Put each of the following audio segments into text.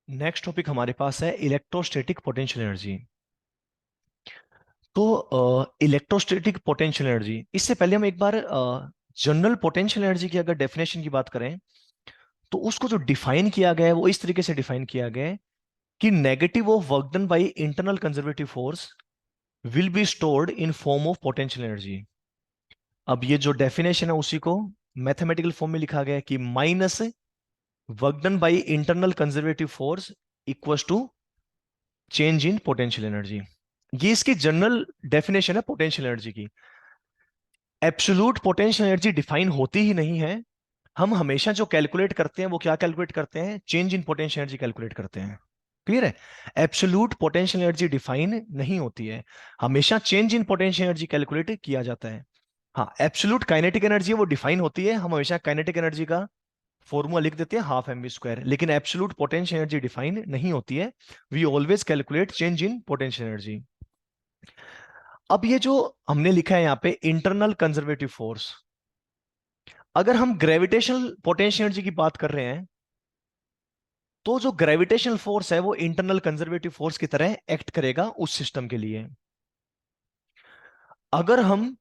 Next topic हमारे पास है electrostatic potential energy. तो इलेक्ट्रोस्टैटिक पोटेंशियल एनर्जी, इससे पहले हम एक बार जनरल पोटेंशियल एनर्जी की अगर डेफिनेशन की बात करें तो उसको जो डिफाइन किया गया है वो इस तरीके से डिफाइन किया गया है कि negative of work done by internal conservative force will be stored in form of potential energy. अब ये जो डेफिनेशन है उसी को मैथमेटिकल फॉर्म में लिखा गया है कि minus work done by internal conservative force equals to change in potential energy. ये इसकी जनरल डेफिनेशन है पोटेंशियल एनर्जी की। एब्सोल्यूट पोटेंशियल एनर्जी डिफाइन होती ही नहीं है। हम हमेशा जो कैलकुलेट करते हैं वो क्या कैलकुलेट करते हैं? Change in potential energy calculate करते हैं। क्लियर है? एब्सोल्यूट पोटेंशियल एनर्जी डिफाइन नहीं होती है, हमेशा change in potential energy calculate किया जाता है। हाँ, एब्सोल्यूट काइनेटिक एनर्जी वो डिफाइन होती है, हम हमेशा काइनेटिक एनर्जी का फॉर्मूला लिख देते हैं हाफ एम वी स्क्वायर, लेकिन एब्सोल्यूट पोटेंशियल एनर्जी डिफाइन नहीं होती है। We always calculate change in potential energy. अब ये जो हमने लिखा है यहाँ पे इंटरनल कंजर्वेटिव फोर्स, अगर हम ग्रेविटेशनल पोटेंशियल एनर्जी की बात कर रहे हैं तो जो ग्रेविटेशनल फोर्स है वो इंटरनल कंजर्वेटिव फोर्स की तरह एक्ट करेगा उस सिस्टम के लिए। अगर हम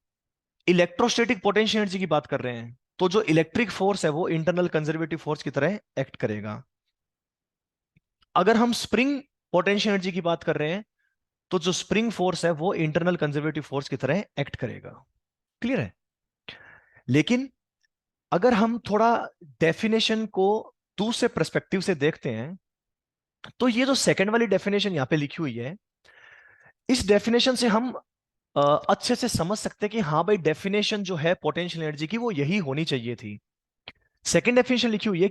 इलेक्ट्रोस्टैटिक पोटेंशियल एनर्जी की बात कर रहे हैं तो जो इलेक्ट्रिक फोर्स है वो इंटरनल कंजर्वेटिव फोर्स की तरह एक्ट करेगा। अगर हम स्प्रिंग पोटेंशियल एनर्जी की बात कर रहे हैं तो जो स्प्रिंग फोर्स है वो इंटरनल कंजर्वेटिव फोर्स की तरह एक्ट करेगा। क्लियर है? लेकिन अगर हम थोड़ा डेफिनेशन को दूसरे पर्सपेक्टिव से देखते हैं तो ये जो सेकंड वाली डेफिनेशन यहां पे लिखी हुई है, इस डेफिनेशन से हम अच्छे से समझ सकते हैं कि हाँ भाई, डेफिनेशन जो है पोटेंशियल एनर्जी की वो यही होनी चाहिए थी। सेकंड डेफिनेशन लिखी हुई है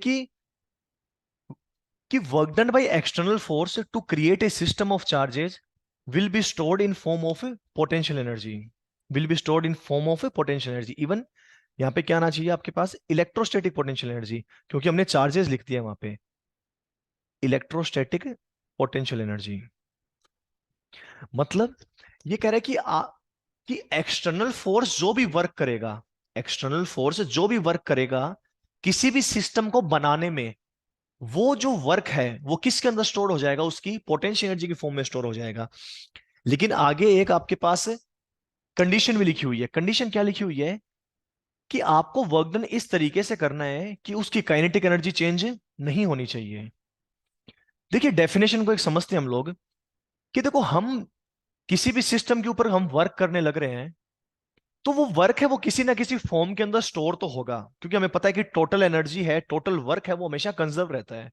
कि work done by external force to create a system of charges will be stored in form of potential energy. Will be stored in form of potential energy. Even यहां पे क्या आना चाहिए आपके पास? इलेक्ट्रोस्टैटिक पोटेंशियल एनर्जी, क्योंकि हमने charges लिख दिया वहां पे। इलेक्ट्रोस्टैटिक पोटेंशियल एनर्जी मतलब ये कह रहा है कि एक्सटर्नल फोर्स जो भी वर्क करेगा, एक्सटर्नल फोर्स जो भी वर्क करेगा किसी भी सिस्टम को बनाने में, वो जो वर्क है वो किसके अंदर स्टोर हो जाएगा? उसकी पोटेंशियल एनर्जी की फॉर्म में स्टोर हो जाएगा। लेकिन आगे एक आपके पास कंडीशन भी लिखी हुई है। कंडीशन क्या लिखी हुई है? कि आपको वर्क डन इस तरीके से करना है कि उसकी काइनेटिक एनर्जी चेंज नहीं होनी चाहिए। देखिए, डेफिनेशन को एक समझते हैं हम लोग कि देखो, हम किसी भी सिस्टम के ऊपर हम वर्क करने लग रहे हैं तो वो वर्क है वो किसी ना किसी फॉर्म के अंदर स्टोर तो होगा, क्योंकि हमें पता है कि टोटल एनर्जी है, टोटल वर्क है, वो हमेशा कंजर्व रहता है।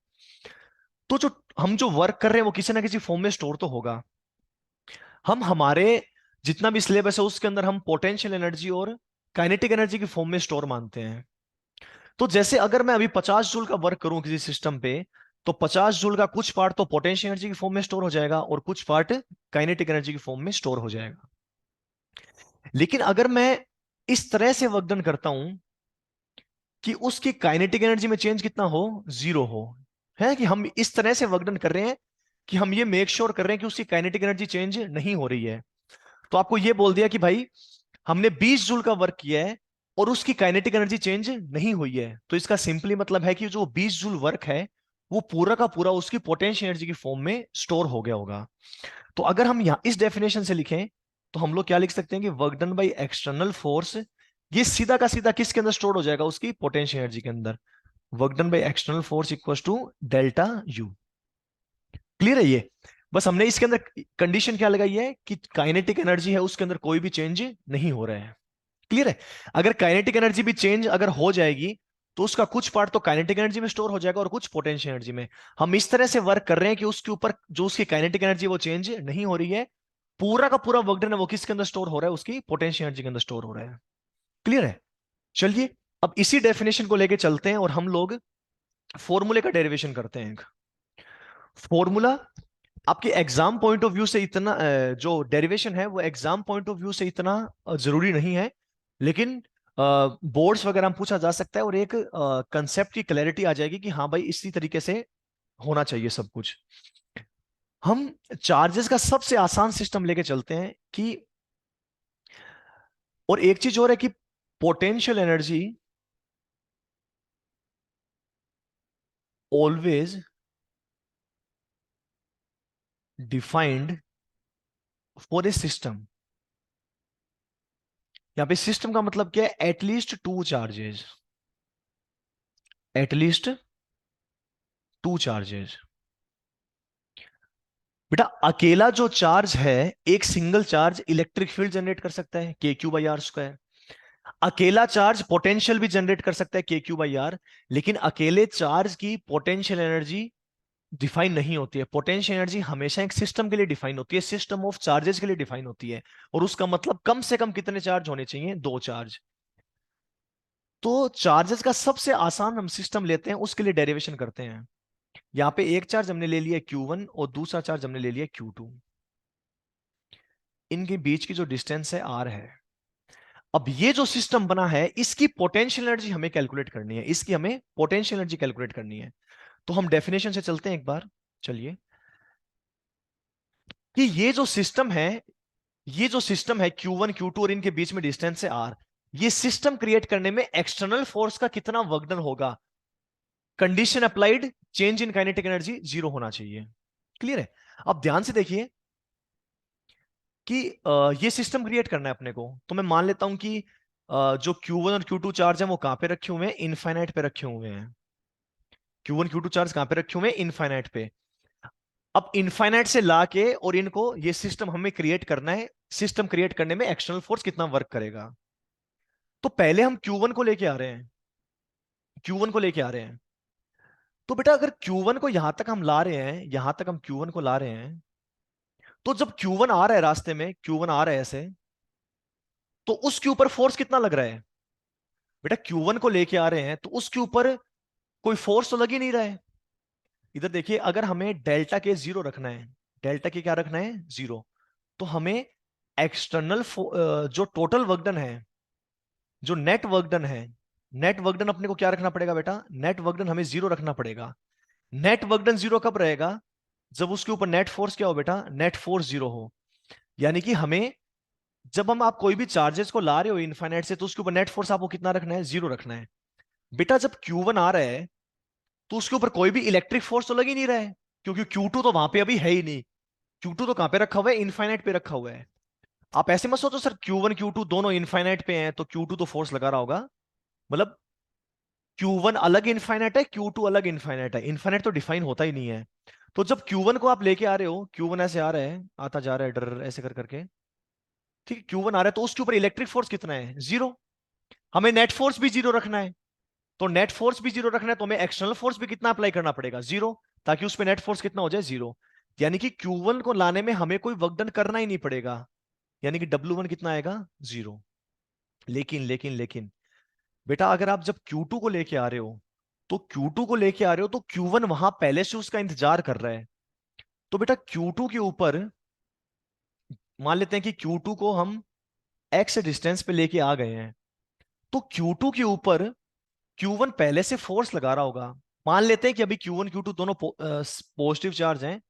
तो जो हम जो वर्क कर रहे हैं वो किसी ना किसी फॉर्म में स्टोर तो होगा। हम हमारे जितना भी सिलेबस है उसके अंदर हम पोटेंशियल एनर्जी और काइनेटिक एनर्जी की फॉर्म में स्टोर मानते हैं। तो जैसे अगर मैं अभी 50 जूल का वर्क करूं किसी सिस्टम पे, तो 50 जूल का कुछ पार्ट तो पोटेंशियल एनर्जी की फॉर्म में स्टोर हो जाएगा और कुछ पार्ट काइनेटिक एनर्जी की फॉर्म में स्टोर हो जाएगा। लेकिन अगर मैं इस तरह से वर्क डन करता हूं कि उसकी काइनेटिक एनर्जी में चेंज कितना हो? जीरो हो। है कि हम इस तरह से वर्क डन कर रहे हैं कि हम ये मेक श्योर कर रहे हैं कि उसकी काइनेटिक एनर्जी चेंज नहीं हो रही है। तो आपको ये बोल दिया कि भाई, हमने 20 जूल का वर्क किया है और उसकी काइनेटिक एनर्जी चेंज नहीं हुई है, तो इसका सिंपली मतलब है कि जो 20 जूल वर्क है वो पूरा का पूरा उसकी पोटेंशियल एनर्जी की फॉर्म में स्टोर हो गया होगा। तो अगर हम यहां इस डेफिनेशन से लिखें तो हम लोग क्या लिख सकते हैं कि work done by external force, ये सीधा का सीधा किसके अंदर स्टोर हो जाएगा? उसकी पोटेंशियल एनर्जी के अंदर। Work done by external force equals to delta U. Clear है ये? बस हमने इसके अंदर कंडीशन क्या लगाई है कि काइनेटिक एनर्जी है उसके अंदर कोई भी चेंज नहीं हो रहा है। क्लियर है? अगर काइनेटिक एनर्जी भी चेंज अगर हो जाएगी तो उसका कुछ पार्ट तो काइनेटिक एनर्जी में स्टोर हो जाएगा और कुछ पोटेंशियल एनर्जी में। हम इस तरह से वर्क कर रहे हैं कि उसके ऊपर जो उसकी काइनेटिक एनर्जी वो चेंज नहीं हो रही है, पूरा का पूरा वर्क डन है वो किसके अंदर स्टोर हो रहा है? उसकी पोटेंशियल एनर्जी के अंदर स्टोर हो रहा है। क्लियर है? चलिए, अब इसी डेफिनेशन को लेके चलते हैं और हम लोग फॉर्मूले का डेरिवेशन करते हैं। फॉर्मूला आपके एग्जाम पॉइंट ऑफ व्यू से इतना जो डेरिवेशन है वो एग्जाम पॉइंट ऑफ व्यू से इतना जरूरी नहीं है, लेकिन बोर्ड्स वगैरह में पूछा जा सकता है और एक कंसेप्ट की क्लैरिटी आ जाएगी कि हाँ भाई, इसी तरीके से होना चाहिए सब कुछ। हम चार्जेस का सबसे आसान सिस्टम लेके चलते हैं कि, और एक चीज और है कि potential energy always defined for a system. यहां पे सिस्टम का मतलब क्या है? At least two charges, at least two charges. बेटा अकेला जो चार्ज है, एक single charge electric field generate कर सकता है KQ/R²। अकेला चार्ज पोटेंशियल भी जनरेट कर सकता है KQ/R। लेकिन अकेले चार्ज की पोटेंशियल एनर्जी डिफाइन नहीं होती है। पोटेंशियल एनर्जी हमेशा एक सिस्टम के लिए डिफाइन होती है, सिस्टम ऑफ चार्जेस के लिए डिफाइन होती है। और उसका मतलब कम से कम कितने चार्ज होने चाहिए? दो चार्ज। तो चार्जेस का सबसे आसान हम सिस्टम लेते हैं, उसके लिए डेरिवेशन करते हैं। यहां पे एक चार्ज हमने ले लिया Q1 और दूसरा चार्ज हमने ले लिया Q2। इनके बीच की जो डिस्टेंस है R है। अब ये जो सिस्टम बना है, इसकी पोटेंशियल एनर्जी हमें कैलकुलेट करनी है, इसकी हमें पोटेंशियल एनर्जी कैलकुलेट करनी है। तो हम डेफिनेशन से चलते हैं एक बार। चलिए, कि ये जो सिस्टम है Q1 Q2 और इनके बीच में डिस्टेंस है R। ये सिस्टम क्रिएट करने में एक्सटर्नल फोर्स का कितना वर्कडन होगा? Condition applied, change in kinetic energy zero होना चाहिए। क्लियर है? अब ध्यान से देखिए कि ये सिस्टम क्रिएट करना है अपने को। तो मैं मान लेता हूं कि जो Q1 और Q2 चार्ज है वो कहां पे रखे हुए हैं? इनफाइनाइट पे रखे हुए हैं। Q1 Q2 चार्ज कहां पे रखे हुए हैं? इनफाइनाइट पे। अब इनफाइनाइट से लाके और इनको ये सिस्टम हमें क्रिएट करना है। सिस्टम क्रिएट करने में एक्सटर्नल फोर्स कितना वर्क करेगा? तो पहले हम Q1 को लेके आ रहे हैं, Q1 को लेके आ रहे हैं। तो बेटा अगर Q1 को यहां तक हम ला रहे हैं, यहां तक हम Q1 को ला रहे हैं, तो जब Q1 आ रहा है रास्ते में, Q1 आ रहा है ऐसे, तो उसके ऊपर फोर्स कितना लग रहा है? बेटा Q1 को लेके आ रहे हैं तो उसके ऊपर कोई फोर्स तो लग ही नहीं रहा है। इधर देखिए, अगर हमें डेल्टा के जीरो रखना है, डेल्टा के क्या रखना है? जीरो। तो हमें एक्सटर्नल जो टोटल वर्कडन है, जो नेट वर्कडन है, नेट वर्कडन अपने को क्या रखना पड़ेगा बेटा? नेट वर्कडन हमें जीरो रखना पड़ेगा। नेट वर्कडन जीरो कब रहेगा? जब उसके ऊपर नेट फोर्स क्या हो बेटा? नेट फोर्स जीरो हो। यानी कि हमें, जब हम आप कोई भी चार्जेस को ला रहे हो इनफाइनाइट से, तो उसके ऊपर नेट फोर्स आपको कितना रखना है? जीरो रखना है। बेटा जब Q1 आ रहा है तो उसके ऊपर कोई भी इलेक्ट्रिक फोर्स तो लग ही नहीं रहा है, क्योंकि Q2 तो वहां पे अभी है ही नहीं। Q2 तो कहां पे रखा हुआ है? इनफाइनाइट पे रखा हुआ है। आप ऐसे मत सोचो सर Q1 Q2 दोनों इनफाइनाइट पे हैं तो Q2 तो फोर्स लगा रहा होगा। मतलब Q1 अलग इनफाइनाइट है, Q2 अलग इनफाइनाइट है। इनफाइनाइट तो डिफाइन होता ही नहीं है। तो जब Q1 को आप लेके आ रहे हो, Q1 ऐसे आ रहा है, आता जा रहा है डर ऐसे कर करके, ठीक है, Q1 आ रहा है तो उसके ऊपर इलेक्ट्रिक फोर्स कितना है? जीरो। हमें नेट फोर्स भी जीरो रखना है। तो नेट फोर्स भी जीरो रखना है तो हमें एक्सटर्नल फोर्स भी कितना अप्लाई करना पड़ेगा? जीरो। ताकि उस पर नेट फोर्स कितना हो जाए? जीरो। यानी कि Q1 को लाने में हमें कोई वर्क डन करना ही नहीं पड़ेगा। यानी कि W1 कितना आएगा? जीरो। लेकिन लेकिन लेकिन बेटा अगर आप जब Q2 को लेके आ रहे हो, तो Q2 को लेके आ रहे हो तो Q1 वहां पहले से उसका इंतजार कर रहा है। तो बेटा Q2 के ऊपर मान लेते हैं कि Q2 को हम X डिस्टेंस पे लेके आ गए हैं। तो Q2 के ऊपर Q1 पहले से फोर्स लगा रहा होगा। मान लेते हैं कि अभी Q1 Q2 दोनों पॉजिटिव चार्ज हैं।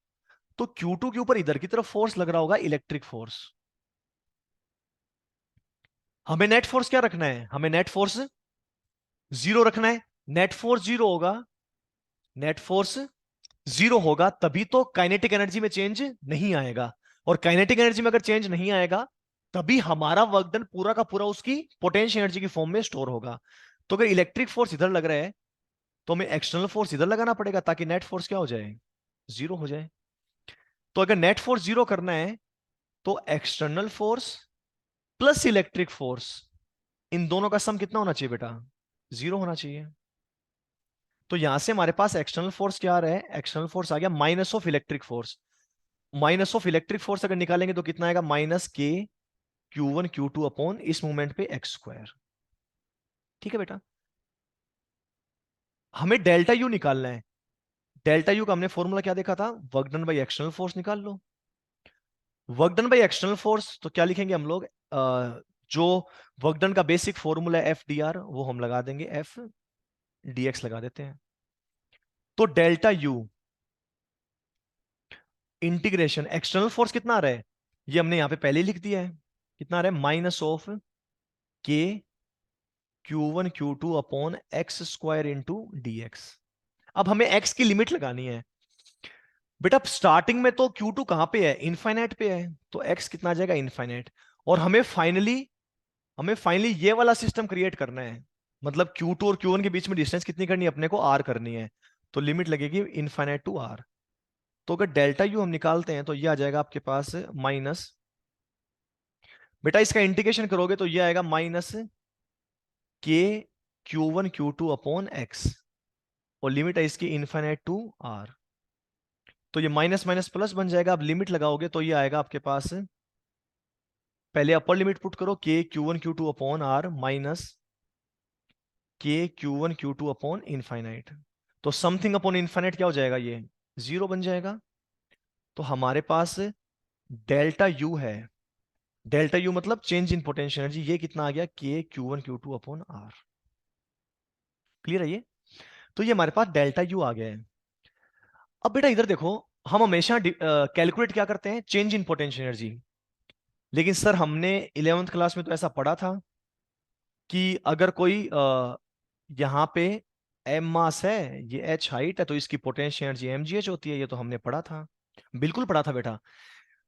तो Q2 के ऊपर इधर की तरफ फोर्स लग रहा होगा, इलेक्ट्रिक फोर्स। हमें नेट फोर्स क्या रखना है? हमें नेट फोर्स जीरो रखना है। नेट फोर्स जीरो होगा, नेट फोर्स जीरो होगा तभी तो काइनेटिक एनर्जी में चेंज नहीं आएगा। और काइनेटिक एनर्जी में अगर चेंज नहीं आएगा, तभी हमारा वर्क डन पूरा का पूरा उसकी पोटेंशियल एनर्जी की फॉर्म में स्टोर होगा। तो अगर इलेक्ट्रिक फोर्स इधर लग रहा है तो हमें एक्सटर्नल फोर्स इधर लगाना पड़ेगा ताकि नेट फोर्स क्या हो जाए? जीरो हो जाए। तो अगर नेट फोर्स जीरो करना है तो external force plus electric force, इन दोनों का सम कितना होना चाहिए बेटा? जीरो होना चाहिए। तो यहां से हमारे पास एक्सटर्नल फोर्स क्या आ रहा है? एक्सटर्नल फोर्स आ गया minus of electric force. Minus of electric force अगर निकालेंगे तो कितना आएगा? -K Q1 Q2 अपॉन इस मूवमेंट पे x²। ठीक है बेटा। हमें डेल्टा यू निकालना है। डेल्टा यू का हमने फॉर्मूला क्या देखा था? Work done by external force निकाल लो। Work done by external force तो क्या लिखेंगे हम लोग? जो वर्क डन का बेसिक फॉर्मूला है FDR, वो हम लगा देंगे, FDX लगा देते हैं। तो delta you integration external force कितना आ रहा है? ये हमने यहां पे पहले ही लिख दिया है। कितना आ रहा है? -K Q1 Q2 upon x² into dx। अब हमें x की लिमिट लगानी है। बेटा स्टार्टिंग में तो Q2 कहां पे है, इनफाइनाइट पे है, तो x कितना आ जाएगा, इनफाइनाइट। और हमें फाइनली ये वाला सिस्टम क्रिएट करना है, मतलब Q2 और Q1 के बीच में डिस्टेंस कितनी करनी है अपने को, r करनी है। तो लिमिट लगेगी इनफाइनाइट टू r। तो अगर डेल्टा यू हम निकालते हैं तो ये आ जाएगा आपके पास माइनस, बेटा इसका इंटीग्रेशन करोगे तो ये आएगा माइनस के Q1 Q2 अपॉन एक्स, और लिमिट है इसकी इनफाइनाइट टू आर। तो ये माइनस माइनस प्लस बन जाएगा। अब लिमिट लगाओगे तो ये आएगा आपके पास, पहले अपर लिमिट पुट करो, के Q1 Q2 upon are minus के Q1 Q2 अपॉन इनफाइनाइट। तो समथिंग अपॉन इनफाइनाइट क्या हो जाएगा, ये जीरो बन जाएगा। तो हमारे पास डेल्टा यू है, डेल्टा यू मतलब चेंज इन पोटेंशियल एनर्जी, ये कितना आ गया, के Q1 Q2 upon are. Clear है ये? तो ये हमारे पास डेल्टा यू आ गया है। अब बेटा इधर देखो, हम हमेशा कैलकुलेट क्या करते हैं, चेंज इन पोटेंशियल एनर्जी। लेकिन सर हमने 11th क्लास में तो ऐसा पढ़ा था कि अगर कोई यहाँ पे m मास है, ये h हाइट है, तो इसकी पोटेंशियल एनर्जी mgh होती है। ये तो हमने पढ़ा था, बिल्कुल पढ़ा था बेटा।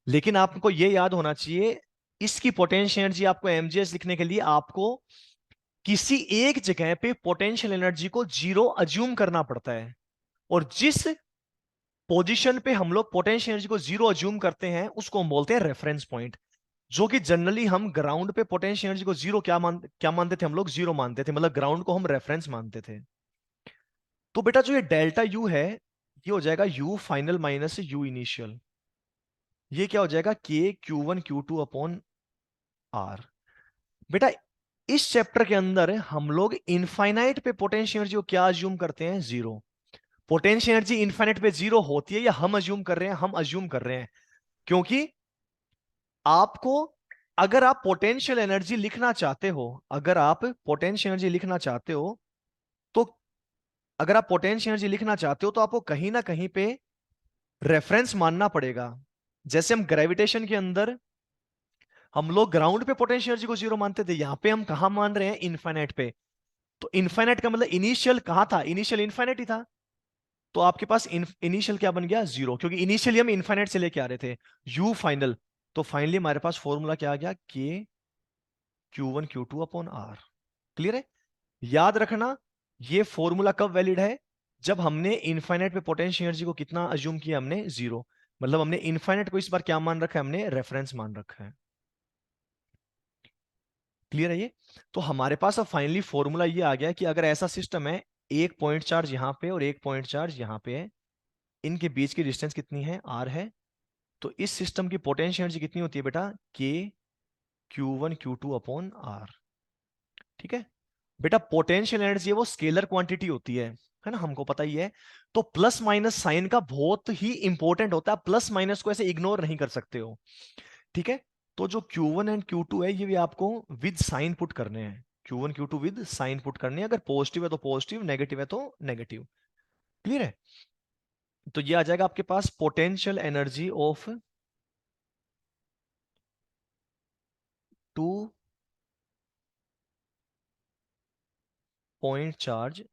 लेकिन आपको ये याद होना चाहिए, इसकी पोटेंशियल एनर्जी आपको mgh लिखने के लिए आपको किसी एक जगह पे पोटेंशियल एनर्जी को जीरो अज्यूम करना पड़ता है। और जिस पोजीशन पे हम लोग पोटेंशियल एनर्जी को जीरो अज्यूम करते हैं उसको हम बोलते हैं रेफरेंस पॉइंट। जो कि जनरली हम ग्राउंड पे पोटेंशियल एनर्जी को जीरो क्या मानते थे हम लोग, जीरो मानते थे, मतलब ग्राउंड को हम रेफरेंस मानते थे। तो बेटा जो ये डेल्टा यू है, ये हो जाएगा you final minus U initial. ये क्या हो जाएगा, के Q1 Q2 अपॉन आर। बेटा इस चैप्टर के अंदर हम लोग इनफाइनाइट पे पोटेंशियल एनर्जी को क्या अज्यूम करते हैं, जीरो। पोटेंशियल एनर्जी इनफाइनाइट पे जीरो होती है या हम अज्यूम कर रहे हैं, हम अज्यूम कर रहे हैं। क्योंकि आपको, अगर आप पोटेंशियल एनर्जी लिखना चाहते हो, अगर आप पोटेंशियल एनर्जी लिखना चाहते हो तो अगर आप पोटेंशियल एनर्जी लिखना चाहते हो तो आपको कहीं ना कहीं पे रेफरेंस मानना पड़ेगा। जैसे हम ग्रेविटेशन के अंदर हम लोग ग्राउंड पे पोटेंशियल एनर्जी को जीरो मानते थे, यहां पे हम कहां मान रहे हैं, इनफाइनाइट पे। तो इनफाइनाइट का मतलब इनिशियल कहां था, इनिशियल इनफाइनाइट ही था। तो आपके पास इनिशियल क्या बन गया, जीरो, क्योंकि इनिशियली हम इनफाइनाइट से लेके आ रहे थे, यू फाइनल। तो फाइनली हमारे पास फॉर्मूला क्या आ गया, के Q1 Q2 upon are. Clear है? याद रखना, ये फॉर्मूला कब वैलिड है, जब हमने इनफाइनाइट पे पोटेंशियल एनर्जी को कितना अज्यूम किया, हमने जीरो। मतलब हमने इनफाइनाइट को इस बार क्या मान रखा है, हमने रेफरेंस मान रखा है। क्लियर है ये? तो हमारे पास अब फाइनली फॉर्मूला ये आ गया कि अगर ऐसा सिस्टम है, एक पॉइंट चार्ज यहां पे और एक पॉइंट चार्ज यहां पे है, इनके बीच की डिस्टेंस कितनी है, आर है। तो इस सिस्टम की पोटेंशियल एनर्जी कितनी होती है बेटा, के Q1 Q2 अपॉन आर। ठीक है बेटा, पोटेंशियल एनर्जी है वो स्केलर क्वांटिटी होती है ना, हमको पता ही है। तो प्लस माइनस साइन का बहुत ही इंपॉर्टेंट होता है, प्लस माइनस को ऐसे इग्नोर नहीं कर सकते हो। ठीक है? तो जो Q1 एंड Q2 है, ये भी आपको विद साइन पुट करने हैं। Q1 Q2 with sign put करने हैं, अगर पॉजिटिव है तो पॉजिटिव, नेगेटिव है तो नेगेटिव। क्लियर है? तो ये आ जाएगा आपके पास potential energy of two point charge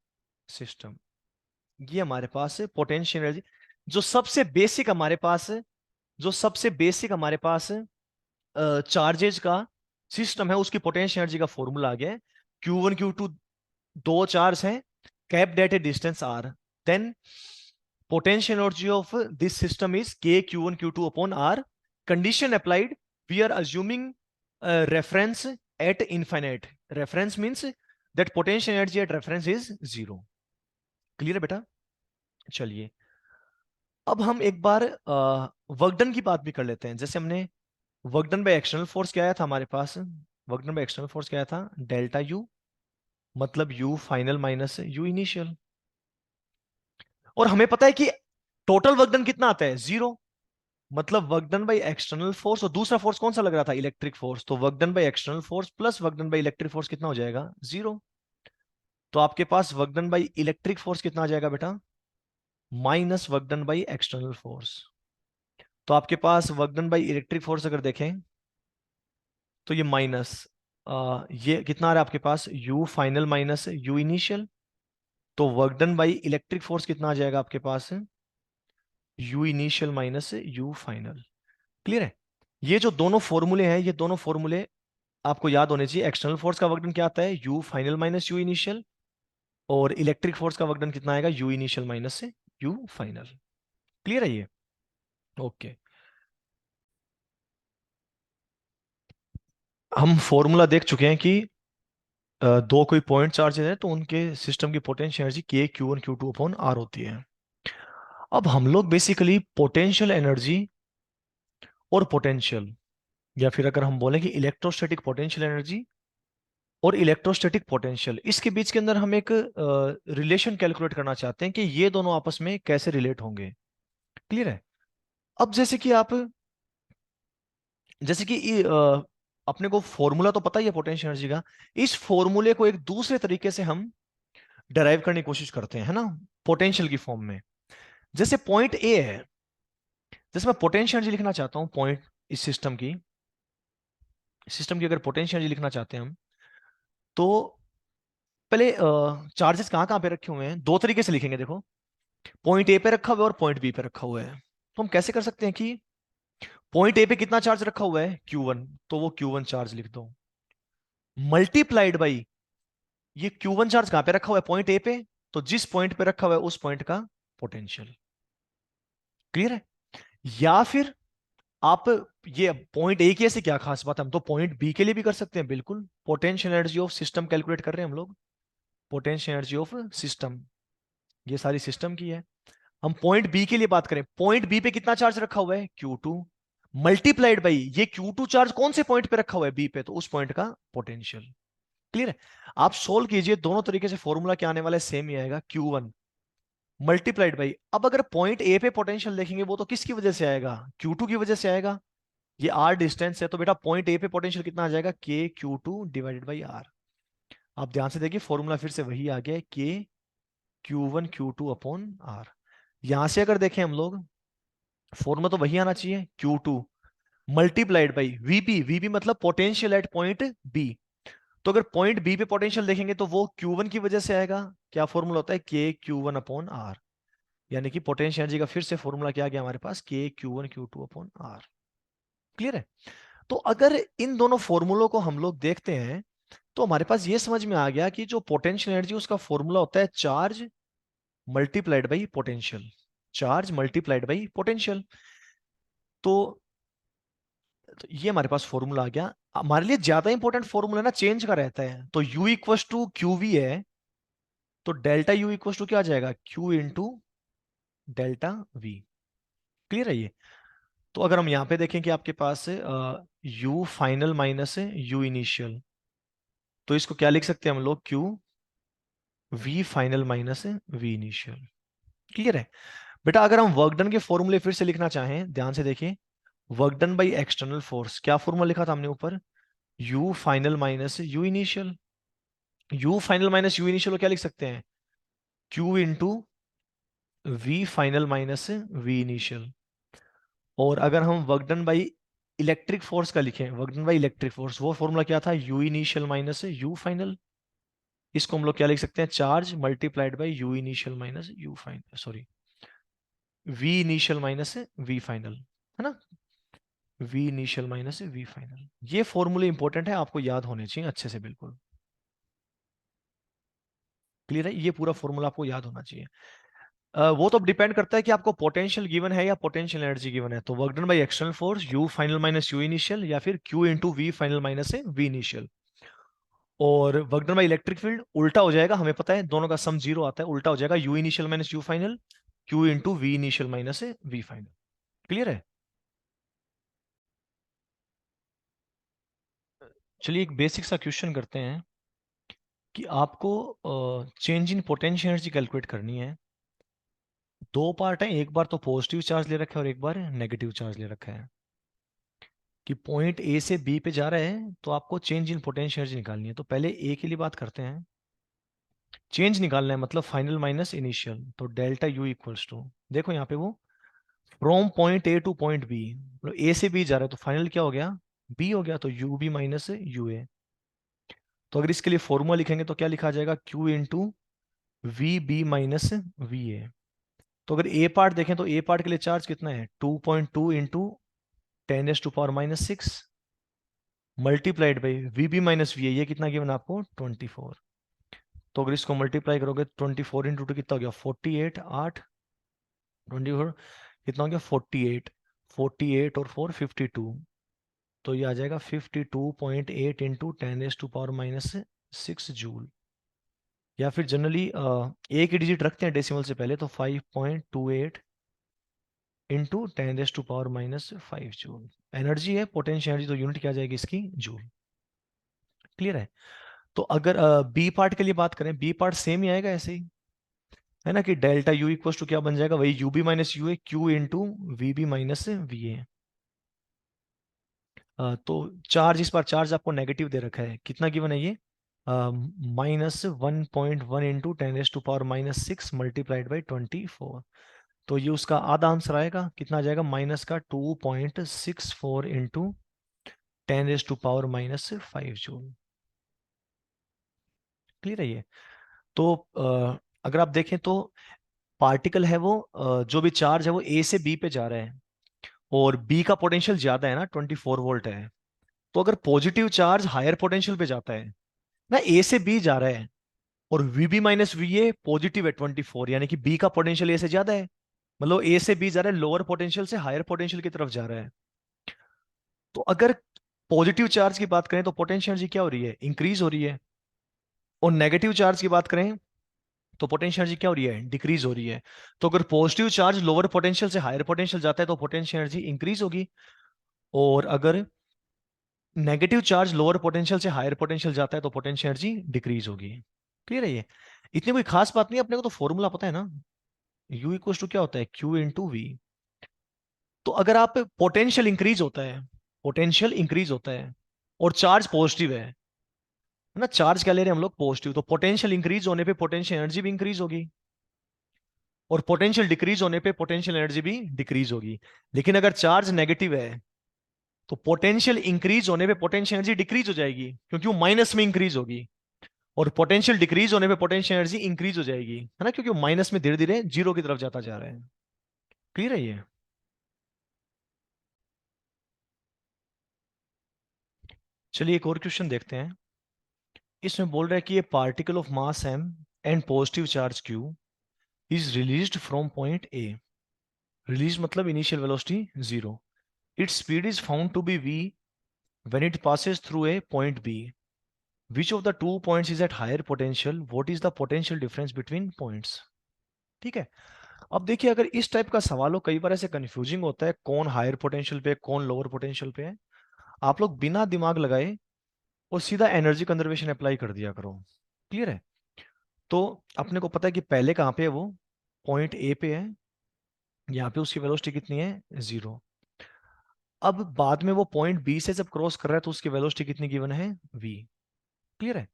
system. ये हमारे पास है पोटेंशियल एनर्जी। जो सबसे बेसिक हमारे पास है, जो सबसे बेसिक हमारे पास चार्जेज का सिस्टम है, उसकी पोटेंशियल एनर्जी का फॉर्मूला आ गया है। Q1 Q2 दो चार्ज हैं, kept at a distance r, then potential energy of this system is k Q1 Q2 upon r. Condition applied, we are assuming reference at infinite. Reference means that potential energy at reference is zero. Clear है बेटा? चलिए अब हम एक बार work done की बात भी कर लेते हैं। जैसे हमने work done by external force क्या आया था हमारे पास, work done by external force क्या आया था, डेल्टा यू, मतलब U final minus U initial. और हमें पता है कि टोटल वर्क डन कितना आता है, जीरो। मतलब work done by external force, और दूसरा फोर्स कौन सा लग रहा था, इलेक्ट्रिक फोर्स। तो work done by external force plus work done by electric force कितना हो जाएगा, जीरो। तो आपके पास work done by electric force कितना आ जाएगा बेटा, minus work done by external force. तो आपके पास work done by electric force अगर देखें तो ये माइनस, ये कितना आ रहा है आपके पास, U final minus U initial. तो work done by electric force कितना आ जाएगा आपके पास, U initial minus U final. Clear है? ये जो दोनों फॉर्मूले हैं, ये दोनों फॉर्मूले आपको याद होने चाहिए। एक्सटर्नल फोर्स का वर्क डन क्या आता है? You final minus U initial. और इलेक्ट्रिक फोर्स का वर्क डन कितना आएगा? यू इनिशियल माइनस से यू फाइनल। क्लियर है ये? ओके। हम फॉर्मूला देख चुके हैं कि दो कोई पॉइंट चार्जेस है तो उनके सिस्टम की पोटेंशियल एनर्जी के Q one Q two upon R होती है। अब हम लोग बेसिकली पोटेंशियल एनर्जी और पोटेंशियल, या फिर अगर हम बोलें कि इलेक्ट्रोस्टैटिक पोटेंशियल एनर्जी और इलेक्ट्रोस्टैटिक पोटेंशियल, इसके बीच के अंदर हम एक रिलेशन कैलकुलेट करना चाहते हैं कि ये दोनों आपस में कैसे रिलेट होंगे। क्लियर है? अब जैसे कि अपने को फॉर्मूला तो पता ही है पोटेंशियल एनर्जी का। इस फॉर्मूले को एक दूसरे तरीके से हम डराइव करने की कोशिश करते हैं, है ना, पोटेंशियल की फॉर्म में। जैसे पॉइंट ए है, जैसे मैं पोटेंशियल एनर्जी लिखना चाहता हूं पॉइंट, इस सिस्टम की अगर पोटेंशियल एनर्जी लिखना चाहते हैं हम, तो पहले चार्जेस कहाँ कहाँ पे रखे हुए हैं, दो तरीके से लिखेंगे। देखो, पॉइंट ए पे रखा हुआ है और पॉइंट बी पे रखा हुआ है। तो हम कैसे कर सकते हैं कि पॉइंट ए पे कितना चार्ज रखा हुआ है? Q1, तो वो Q1 चार्ज लिख दो, मल्टीप्लाइड बाई ये Q1 चार्ज कहां पे रखा हुआ है? पॉइंट ए पे। तो जिस पॉइंट पे रखा हुआ है उस पॉइंट का पोटेंशियल। क्लियर है? या फिर आप, ये पॉइंट ए की ऐसी क्या खास बात है, हम तो पॉइंट बी के लिए भी कर सकते हैं। बिल्कुल, potential energy of system calculate कर रहे हैं हम लोग। पोटेंशियल एनर्जी ऑफ सिस्टम, ये सारी सिस्टम की है। हम पॉइंट बी के लिए बात करें, पॉइंट बी पे कितना चार्ज रखा हुआ है? Q2 मल्टीप्लाइड बाई ये Q2 चार्ज कौन से पॉइंट पे रखा हुआ है? बी पे, तो उस पॉइंट का पोटेंशियल। क्लियर है? आप सोल्व कीजिए, दोनों तरीके से फॉर्मूला क्या आने वाला है? सेम ही आएगा, Q1 मल्टीप्लाइड बाई, अब अगर पॉइंट ए पे पोटेंशियल देखेंगे वो तो किसकी वजह से आएगा? Q2 की वजह से आएगा। ये आर डिस्टेंस है, तो बेटा पॉइंट ए पे पोटेंशियल कितना आ जाएगा? के Q2 डिवाइडेड बाई आर। आप ध्यान से देखिए, फॉर्मूला फिर से वही आ गया है, के Q1 Q2 अपॉन आर। यहां से अगर देखें हम लोग, फॉर्मूला तो वही आना चाहिए, Q2 मल्टीप्लाइड बाई वीबी। वीबी मतलब पोटेंशियल एट पॉइंट बी। तो अगर पॉइंट बी पे पोटेंशियल देखेंगे तो वो Q1 की वजह से आएगा। क्या फॉर्मूला होता है? के Q1 अपॉन आर। यानी कि पोटेंशियल एनर्जी का फिर से फॉर्मूला क्या आ गया हमारे पास? के Q1 Q2 upon are. Clear है? तो अगर इन दोनों फॉर्मूलों को हम लोग देखते हैं तो हमारे पास ये समझ में आ गया कि जो पोटेंशियल एनर्जी उसका फॉर्मूला होता है charge multiplied by potential. Charge multiplied by potential. तो तो ये हमारे पास फॉर्मूला आ गया। हमारे लिए ज्यादा इंपॉर्टेंट फॉर्मूला ना चेंज का रहता है। तो U equals to Q V है, तो डेल्टा U इक्वस टू क्या आ जाएगा? Q into delta we. Clear है ये? तो अगर हम यहां पे देखें कि आपके पास U final minus U initial, तो इसको क्या लिख सकते हैं हम लोग? Q V final minus V initial. Clear है? बेटा अगर हम वर्क डन के फॉर्मूले फिर से लिखना चाहें, ध्यान से देखिए, work done by external force, क्या फॉर्मूला लिखा था हमने ऊपर? U final minus U initial. U final minus U initial को क्या लिख सकते हैं? Q into V final minus V initial. और अगर हम work done by electric force का लिखें, work done by electric force, वो फॉर्मूला क्या था? U initial minus U final. इसको हम लोग क्या लिख सकते हैं? Charge multiplied by U initial minus U final, sorry, V initial minus V final, है ना, V initial minus V final. ये फॉर्मूले इंपॉर्टेंट है, आपको याद होने चाहिए अच्छे से, बिल्कुल। क्लियर है? ये पूरा फॉर्मूला आपको याद होना चाहिए। वो तो डिपेंड करता है कि आपको पोटेंशियल गिवन है या पोटेंशियल एनर्जी गिवन है। तो work done by external force U final minus U initial, या फिर Q into V final minus V initial. और work done by electric field उल्टा हो जाएगा, हमें पता है दोनों का सम जीरो आता है, उल्टा हो जाएगा, U initial minus U final, Q into V initial minus V final. Clear है? चलिए एक बेसिक सा क्वेश्चन करते हैं कि आपको change in potential energy calculate करनी है। दो पार्ट है, एक बार तो पॉजिटिव चार्ज ले रखा है और एक बार नेगेटिव चार्ज ले रखा है। कि पॉइंट ए से बी पे जा रहा है तो आपको चेंज इन पोटेंशियल एनर्जी निकालनी है। तो पहले ए के लिए बात करते हैं। चेंज निकालना है मतलब फाइनल माइनस इनिशियल, तो डेल्टा यू इक्वल्स टू, देखो यहाँ पे वो from point A to point B, मतलब ए से बी जा रहा है तो फाइनल क्या हो गया? बी हो गया, तो यू बी माइनस यू ए। तो अगर इसके लिए फॉर्मूला लिखेंगे तो क्या लिखा जाएगा? Q into V B minus V A. तो अगर ए पार्ट देखें तो ए पार्ट के लिए चार्ज कितना है, 2.2 into 10⁻⁶ multiplied by V B minus V A, ये कितना गिवन आपको 24। तो अगर इसको मल्टीप्लाई करोगे 24 इंटू 2 कितना हो गया 48, 8 24 कितना हो गया 48, 48 और 4 52, तो ये आ जाएगा 52.8 इंटू 10⁻⁻⁶ जूल। या फिर जनरली एक ही डिजिट रखते हैं डेसिमल से पहले, तो 5.28 इंटू 10⁻⁻5 जूल एनर्जी है, पोटेंशियल एनर्जी, तो यूनिट क्या आ जाएगी इसकी, जूल। क्लियर है। तो अगर बी पार्ट के लिए बात करें, बी पार्ट सेम ही आएगा ऐसे ही, है ना, कि डेल्टा यू इक्वल टू क्या बन जाएगा, वही U B minus U A Q into V B minus V A. तो चार्ज, इस बार चार्ज आपको नेगेटिव दे रखा है, कितना गिवन है ये, -1.1 इंटू 10⁻⁻⁶ मल्टीप्लाइड बाई 24। तो ये उसका आधा आंसर आएगा, कितना आ जाएगा, माइनस का 2.64 इंटू 10⁻⁻5 जूल। क्लियर है ये। तो अगर आप देखें तो पार्टिकल है वो जो भी चार्ज है वो ए से बी पे जा रहा है, और बी का पोटेंशियल ज्यादा है ना, 24 वोल्ट है। तो अगर पॉजिटिव चार्ज हायर पोटेंशियल पे जाता है ना, ए से बी जा रहा है, और वीबी माइनस वी ए पॉजिटिव है 24, यानी कि बी का पोटेंशियल ए से ज्यादा है, मतलब ए से बी जा रहा है, लोअर पोटेंशियल से हायर पोटेंशियल की तरफ जा रहा है। तो अगर पॉजिटिव चार्ज की बात करें तो पोटेंशियल एनर्जी क्या हो रही है, इंक्रीज हो रही है, और नेगेटिव चार्ज की बात करें तो पोटेंशियल एनर्जी क्या हो रही है, डिक्रीज हो रही है। तो अगर पॉजिटिव चार्ज लोअर पोटेंशियल से हायर पोटेंशियल जाता है तो पोटेंशियल एनर्जी इंक्रीज होगी, और अगर नेगेटिव चार्ज लोअर पोटेंशियल से हायर पोटेंशियल जाता है तो पोटेंशियल एनर्जी डिक्रीज होगी। क्लियर है ये। इतनी कोई खास बात नहीं, अपने को तो फॉर्मूला पता है ना, U इक्वल टू क्या होता है, Q इंटू वी। तो अगर आप पोटेंशियल इंक्रीज होता है, पोटेंशियल इंक्रीज होता है और चार्ज पॉजिटिव है ना, चार्ज क्या ले रहे हैं हम लोग, पॉजिटिव, तो पोटेंशियल इंक्रीज होने पे पोटेंशियल एनर्जी भी इंक्रीज होगी, और पोटेंशियल डिक्रीज होने पे पोटेंशियल एनर्जी भी डिक्रीज होगी। लेकिन अगर चार्ज नेगेटिव है तो पोटेंशियल इंक्रीज होने पे पोटेंशियल एनर्जी डिक्रीज हो जाएगी, क्योंकि वो माइनस में इंक्रीज होगी, और पोटेंशियल डिक्रीज होने पे पोटेंशियल एनर्जी इंक्रीज हो जाएगी, है ना, क्योंकि वो माइनस में धीरे धीरे जीरो की तरफ जाता जा रहा है। क्लियर है ये। चलिए एक और क्वेश्चन देखते हैं। इसमें बोल रहा है कि ये particle of mass m and positive charge q is released from point A. Release मतलब initial velocity 0। Its speed is found to be v when it passes through a point b. Which of the two points is at higher potential? What is the potential difference between points? ठीक है। अब देखिए, अगर इस type का सवाल हो, कई बार ऐसे कंफ्यूजिंग होता है, कौन हायर पोटेंशियल पे कौन लोअर पोटेंशियल पे है। आप लोग बिना दिमाग लगाए और सीधा एनर्जी कंजर्वेशन अप्लाई कर दिया करो। क्लियर है। तो अपने को पता है कि पहले कहाँ पे है वो, पॉइंट ए पे है, यहाँ पे उसकी वेलोसिटी कितनी है, 0। अब बाद में वो पॉइंट बी से जब क्रॉस कर रहा है तो उसकी वेलोसिटी कितनी गिवन है, v। क्लियर है।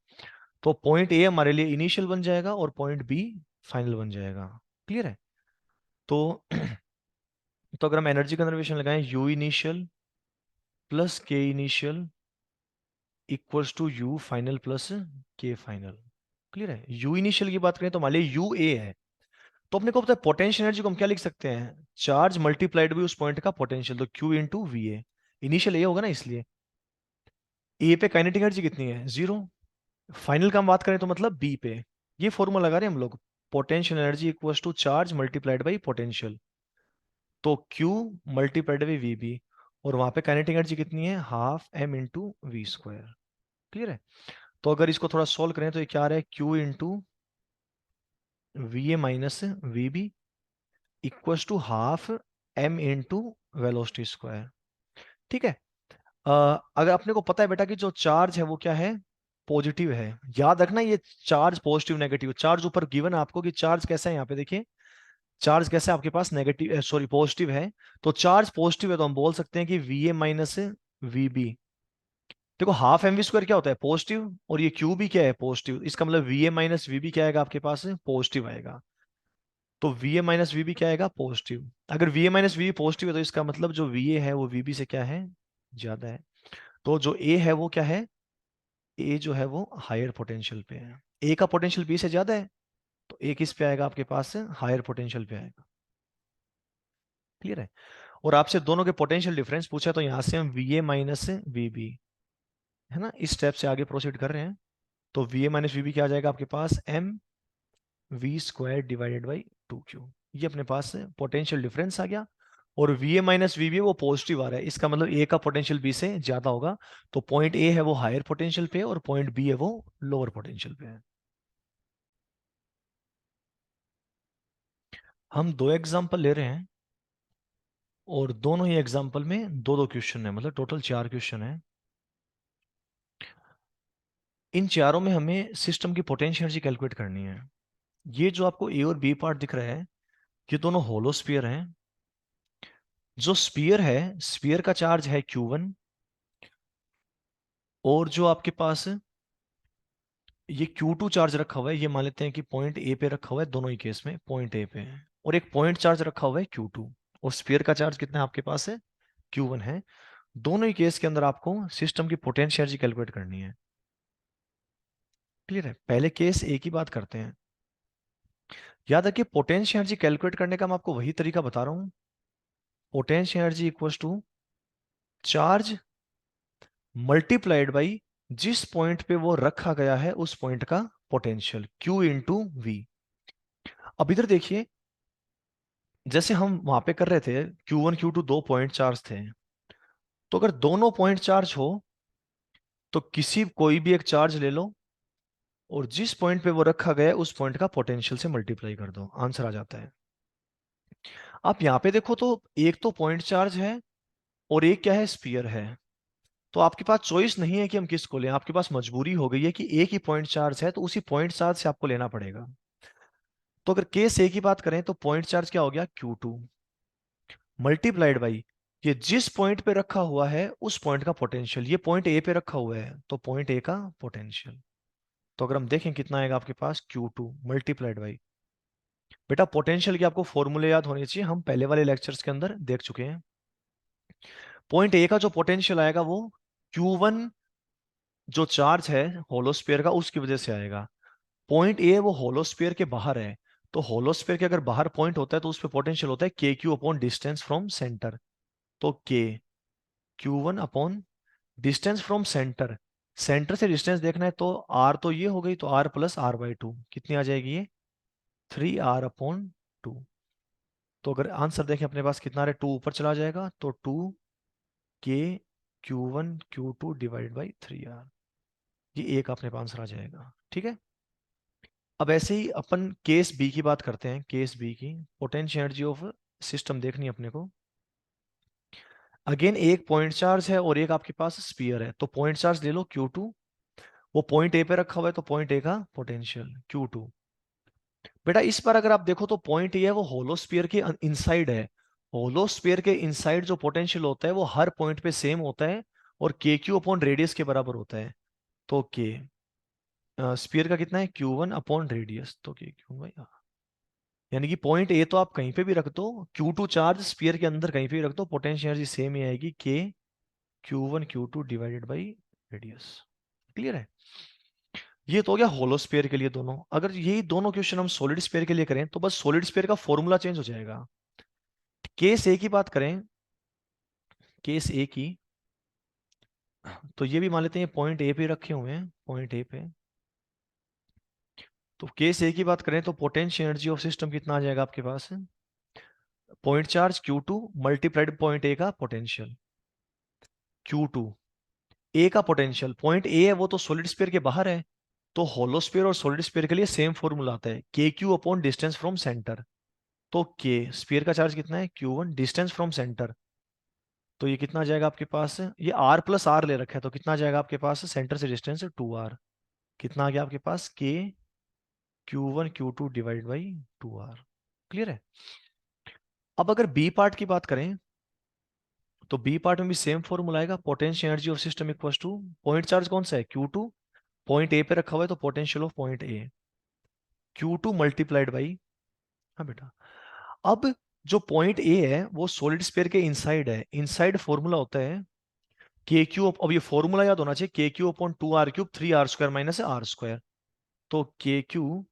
तो पॉइंट ए हमारे लिए इनिशियल बन जाएगा और पॉइंट बी फाइनल बन जाएगा। क्लियर है। तो तो अगर हम एनर्जी कंजर्वेशन लगाएं, u initial plus K initial equals to U final plus K final. Clear है। यू इनिशियल की बात करें तो मान लीजिए यू ए है, तो अपने को पता है पोटेंशियल एनर्जी को हम क्या लिख सकते हैं, चार्ज मल्टीप्लाइड बाई उस पॉइंट का पोटेंशियल, तो Q into V A. Initial A होगा ना, इसलिए ए पे काइनेटिक एनर्जी कितनी है, 0। फाइनल का हम बात करें तो मतलब बी पे, ये फॉर्मूला लगा रहे हैं हम लोग, potential energy equals to charge multiplied by potential, तो Q multiplied by V B, और वहां पे काइनेटिक एनर्जी कितनी है, half M into V square. Clear है। तो अगर इसको थोड़ा सोल्व करें तो ये क्या आ रहा है, Q into V A minus V B equals to half M into velocity square. ठीक है। अगर अपने को पता है बेटा कि जो चार्ज है वो क्या है, पॉजिटिव है। याद रखना ये चार्ज पॉजिटिव नेगेटिव, चार्ज ऊपर गिवन है आपको कि चार्ज कैसा है, यहाँ पे देखिए चार्ज कैसा है आपके पास, नेगेटिव सॉरी पॉजिटिव है। तो चार्ज पॉजिटिव है तो हम बोल सकते हैं कि V A minus V B. देखो हाफ एम वी स्क्वायर क्या होता है, पॉजिटिव, और ये क्यू भी क्या है, पॉजिटिव, इसका मतलब V A minus V B क्या आएगा आपके पास, पॉजिटिव आएगा। तो V A minus V B क्या आएगा, पॉजिटिव। अगर V A minus V positive है तो इसका मतलब जो वी ए है वो वी बी से क्या है, ज्यादा है। तो जो ए है वो क्या है, ए जो है वो हायर पोटेंशियल पे है, ए का पोटेंशियल बी से ज्यादा है, तो ए किस पे आएगा आपके पास, हायर पोटेंशियल पे आएगा। क्लियर है। और आपसे दोनों के पोटेंशियल डिफरेंस पूछा, तो यहां से हम V A minus V B, है ना, इस स्टेप से आगे प्रोसीड कर रहे हैं। तो V A minus V B क्या आ जाएगा आपके पास, M V square divided by 2 Q. ये अपने पास पोटेंशियल डिफरेंस आ गया। और V A minus V B वो पॉजिटिव आ रहा है, इसका मतलब ए का पोटेंशियल बी से ज्यादा होगा। तो पॉइंट ए है वो हायर पोटेंशियल पे है, और पॉइंट बी है वो लोअर पोटेंशियल पे है। हम दो एग्जाम्पल ले रहे हैं, और दोनों ही एग्जाम्पल में दो दो क्वेश्चन है, मतलब टोटल 4 क्वेश्चन है। इन चारों में हमें सिस्टम की पोटेंशियल एनर्जी कैलकुलेट करनी है। ये जो आपको ए और बी पार्ट दिख रहा है, ये दोनों होलो स्फीयर हैं। जो स्फीयर है, स्फीयर का चार्ज है Q1, और जो आपके पास ये Q2 चार्ज रखा हुआ है, ये मान लेते हैं कि पॉइंट ए पे रखा हुआ है, दोनों ही केस में पॉइंट ए पे है। और एक पॉइंट चार्ज रखा हुआ है Q2, और स्फीयर का चार्ज कितना है आपके पास है, Q1 है। दोनों ही केस के अंदर आपको सिस्टम की पोटेंशियल एनर्जी कैलकुलेट करनी है। क्लियर है। पहले केस ए की बात करते हैं। याद रखिए, पोटेंशियल एनर्जी कैलकुलेट करने का मैं आपको वही तरीका बता रहा हूं। Potential energy equals to charge multiplied by जिस पॉइंट पे वो रखा गया है उस पॉइंट का पोटेंशियल, Q इंटू वी। अब इधर देखिए, जैसे हम वहां पे कर रहे थे, Q1 Q2 दो पॉइंट चार्ज थे। तो अगर दोनों पॉइंट चार्ज हो, तो किसी कोई भी एक चार्ज ले लो, और जिस पॉइंट पे वो रखा गया है उस पॉइंट का पोटेंशियल से मल्टीप्लाई कर दो, आंसर आ जाता है। आप यहाँ पे देखो, तो एक तो पॉइंट चार्ज है, और एक क्या है, स्फीयर है। तो आपके पास चॉइस नहीं है कि हम किसको लें, आपके पास मजबूरी हो गई है कि एक ही पॉइंट चार्ज है, तो उसी पॉइंट चार्ज से आपको लेना पड़ेगा। तो अगर केस ए की बात करें, तो पॉइंट चार्ज क्या हो गया, Q2 मल्टीप्लाइड बाई ये जिस पॉइंट पे रखा हुआ है उस पॉइंट का पोटेंशियल। ये पॉइंट ए पे रखा हुआ है, तो पॉइंट ए का पोटेंशियल। तो अगर हम देखें कितना आएगा आपके पास, Q2 मल्टीप्लाइड बाई, बेटा पोटेंशियल के आपको फॉर्मूले याद होने चाहिए, हम पहले वाले लेक्चर्स के अंदर देख चुके हैं। पॉइंट ए का जो पोटेंशियल आएगा वो Q1 जो चार्ज है होलोस्फीयर का उसकी वजह से आएगा। पॉइंट ए वो होलोस्फीयर के बाहर है, तो होलोस्फीयर के अगर बाहर पॉइंट होता है तो उस पर पोटेंशियल होता है KQ upon distance from centre. तो K Q1 upon distance from centre, centre से डिस्टेंस देखना है तो आर तो ये हो गई, तो R plus R by two कितनी आ जाएगी ये, 3R/2। तो अगर आंसर देखें अपने पास कितना है, 2 ऊपर चला जाएगा, तो 2K Q1 Q2 divide by 3R, ये एक अपने पास आंसर आ जाएगा। ठीक है। अब ऐसे ही अपन केस बी की बात करते हैं। केस बी की पोटेंशियल एनर्जी ऑफ सिस्टम देखनी है अपने को। अगेन एक पॉइंट चार्ज है और एक आपके पास स्फीयर है, तो पॉइंट चार्ज ले लो Q2, वो पॉइंट ए पे रखा हुआ है, तो पॉइंट ए का पोटेंशियल Q2। बेटा इस बार अगर आप देखो, तो पॉइंट ए है वो होलोस्फीयर के इनसाइड है। होलोस्फीयर के इनसाइड जो पोटेंशियल होता है वो हर पॉइंट पे सेम होता है, और KQ अपॉन रेडियस के बराबर होता है। तो के स्फीयर का कितना है, Q1 अपॉन रेडियस, तो KQ भाई, यानी कि पॉइंट ए तो आप कहीं पे भी रख दो, Q2 चार्ज स्फीयर के अंदर कहीं पे भी रख दो, पोटेंशियल एनर्जी सेम ही आएगी, के Q1 Q2 divided by radius. Clear है। ये तो हो गया होलोस्फीयर के लिए दोनों। अगर यही दोनों क्वेश्चन हम सॉलिड स्फीयर के लिए करें, तो बस सॉलिड स्फीयर का फॉर्मूला चेंज हो जाएगा। केस ए की बात करें, केस ए की, तो ये भी मान लेते हैं पॉइंट ए पे रखे हुए हैं, पॉइंट ए पे। तो केस ए की बात करें, तो पोटेंशियल एनर्जी ऑफ सिस्टम कितना आ जाएगा आपके पास, point charge Q2 multiplied point A का पोटेंशियल Q2, ए का पोटेंशियल, पॉइंट ए है वो तो सॉलिड स्फीयर के बाहर है, तो होलोस्फीयर और सॉलिड स्फीयर के लिए सेम फॉर्मूला आता है, KQ upon distance from centre. तो के स्फीयर का चार्ज कितना है, Q1 डिस्टेंस फ्रॉम सेंटर, तो ये कितना आ जाएगा आपके पास, ये R प्लस आर ले रखा है, तो कितना आ जाएगा आपके पास, सेंटर से डिस्टेंस 2R, कितना आ गया आपके पास, के Q1 Q2 divide by 2R। Clear है। अब अगर बी पार्ट की बात करें, तो बी पार्ट में भी सेम फॉर्मूला आएगा, potential energy of system equals to, point charge कौन सा है, Q2, पॉइंट ए पे रखा हुआ है, तो potential of point A Q2 multiplied by, हाँ बेटा, अब जो पॉइंट ए है वो सॉलिड स्फीयर के इनसाइड है, इनसाइड फॉर्मूला होता है के क्यू, अब ये फॉर्मूला याद होना चाहिए, KQ अपॉन 2R³ 3R² माइनस R², तो KQ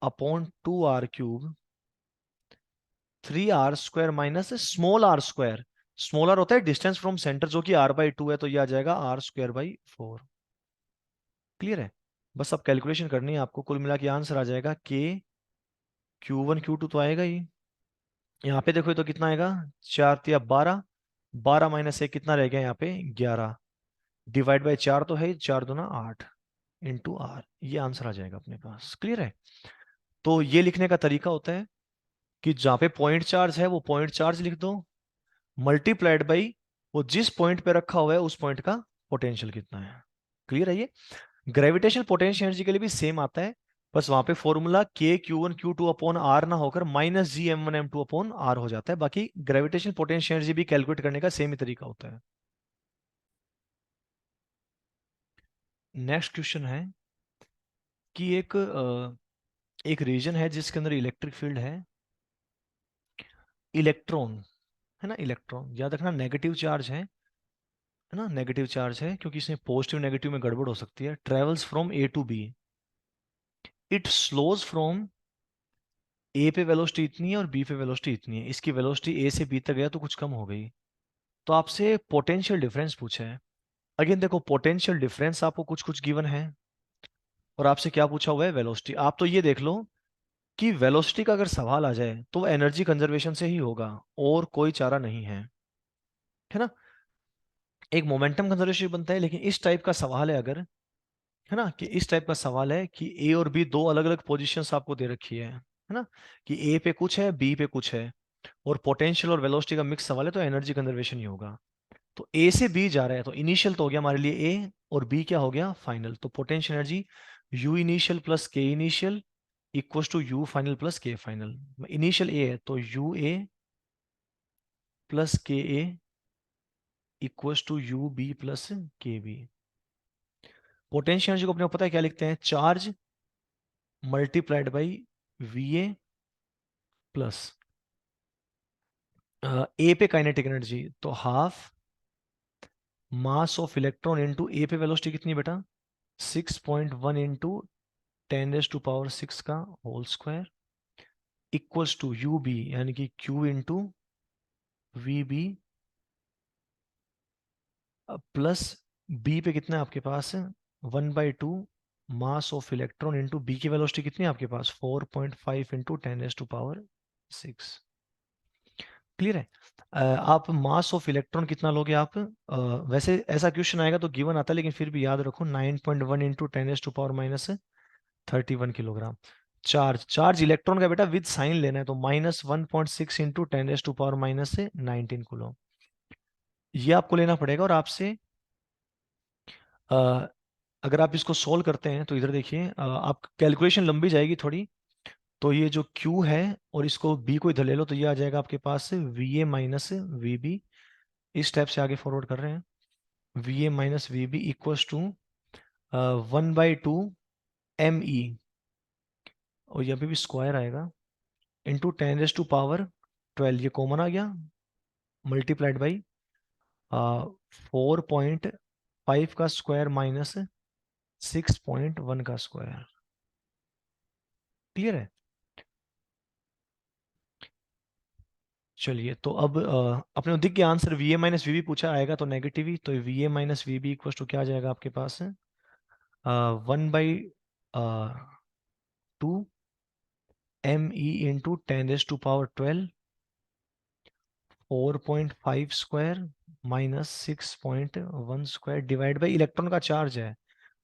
अपॉन 2R³ 3r² minus small R square. Small R होता है डिस्टेंस फ्रॉम सेंटर, जो कि r/2 है, तो ये आ जाएगा r²/4। क्लियर है? बस अब कैलकुलेशन करनी है आपको, कुल मिला के आंसर आ जाएगा k Q1 Q2 तो आएगा ही। यहाँ पे देखो ये तो कितना आएगा, 4×3 = 12, 12 - 1 कितना रह गया यहाँ पे, 11, डिवाइड बाई 4 तो है, 4×2 = 8 इंटू आर, ये आंसर आ जाएगा अपने पास। क्लियर है? तो ये लिखने का तरीका होता है कि जहाँ पे पॉइंट चार्ज है वो पॉइंट चार्ज लिख दो, मल्टीप्लाइड बाई वो जिस पॉइंट पे रखा हुआ है उस पॉइंट का पोटेंशियल कितना है। क्लियर है? ये ग्रेविटेशनल पोटेंशियल एनर्जी के लिए भी सेम आता है, बस वहां पे formula k Q1 Q2 upon are ना होकर -G m1 m2 upon are हो जाता है। बाकी ग्रेविटेशनल पोटेंशियल एनर्जी भी कैलकुलेट करने का सेम ही तरीका होता है। नेक्स्ट क्वेश्चन है कि एक रीजन है जिसके अंदर इलेक्ट्रिक फील्ड है, इलेक्ट्रॉन है ना, इलेक्ट्रॉन याद रखना नेगेटिव चार्ज है ना, नेगेटिव चार्ज है, क्योंकि इसमें पॉजिटिव नेगेटिव में गड़बड़ हो सकती है। Travels from A to B, it slows from A पे वेलोसिटी इतनी है और बी पे वेलोसिटी इतनी है, इसकी वेलोसिटी ए से बी तक गया तो कुछ कम हो गई, तो आपसे पोटेंशियल डिफरेंस पूछा है। अगेन देखो पोटेंशियल डिफरेंस आपको कुछ कुछ गिवन है, और आपसे क्या पूछा हुआ है, वेलोसिटी। आप तो ये देख लो कि वेलोसिटी का अगर सवाल आ जाए तो एनर्जी कंजर्वेशन से ही होगा, और कोई चारा नहीं है ना। एक मोमेंटम कंजर्वेशन बनता है, लेकिन इस टाइप का सवाल है अगर, है ना, कि इस टाइप का सवाल है कि ए और बी दो अलग अलग पोजीशंस आपको दे रखी है ना, कि ए पे कुछ है बी पे कुछ है, और पोटेंशियल और वेलोसिटी का मिक्स सवाल है, तो एनर्जी कंजर्वेशन ही होगा। तो ए से बी जा रहा है, तो इनिशियल तो हो गया हमारे लिए ए, और बी क्या हो गया, फाइनल। तो potential energy U initial plus K initial equals to U final plus K final. Initial A है तो U A plus K A equals to U B plus K B. Potential energy को अपने को पता है क्या लिखते हैं, charge multiplied by V A plus A पे काइनेटिक एनर्जी, तो half mass of electron into A पे वेलोसिटी कितनी बेटा, 6.1 इंटू 10⁻⁶ का whole square equals to U B, यानी कि Q into V B plus B पे कितना है आपके पास, 1/2 mass of electron into B की वेलोसिटी कितनी है आपके पास, 4.5 इंटू 10⁻⁶। क्लियर है? आप मास ऑफ इलेक्ट्रॉन कितना लोगे आप, वैसे ऐसा क्वेश्चन आएगा तो गिवन आता है, लेकिन फिर भी याद रखो 9.1 into 10⁻⁻31 kilogram. Charge, charge electron का बेटा विद साइन लेना है, तो -1.6 इंटू 10⁻⁻19 कूलम, ये आपको लेना पड़ेगा। और आपसे अ, अगर आप इसको सोल्व करते हैं तो इधर देखिए, आप कैलकुलेशन लंबी जाएगी थोड़ी, तो ये जो Q है और इसको B को इधर ले लो, तो ये आ जाएगा आपके पास V A minus V B. इस स्टेप से आगे फॉरवर्ड कर रहे हैं, V A minus V B equals to 1/2 ME, और यहाँ पे भी स्क्वायर आएगा, इंटू 10⁻12, ये कॉमन आ गया, मल्टीप्लाइड बाई 4.5 का स्क्वायर माइनस 6.1 का स्क्वायर। क्लियर है? चलिए, तो अब अपने दिख गया answer, V A minus V B पूछा, आएगा तो नेगेटिव ही, तो V A minus V B equal to क्या आ जाएगा आपके पास, 1/2 ME into 10⁻12, 4.5 square minus 6.1 square divide by electron का चार्ज है,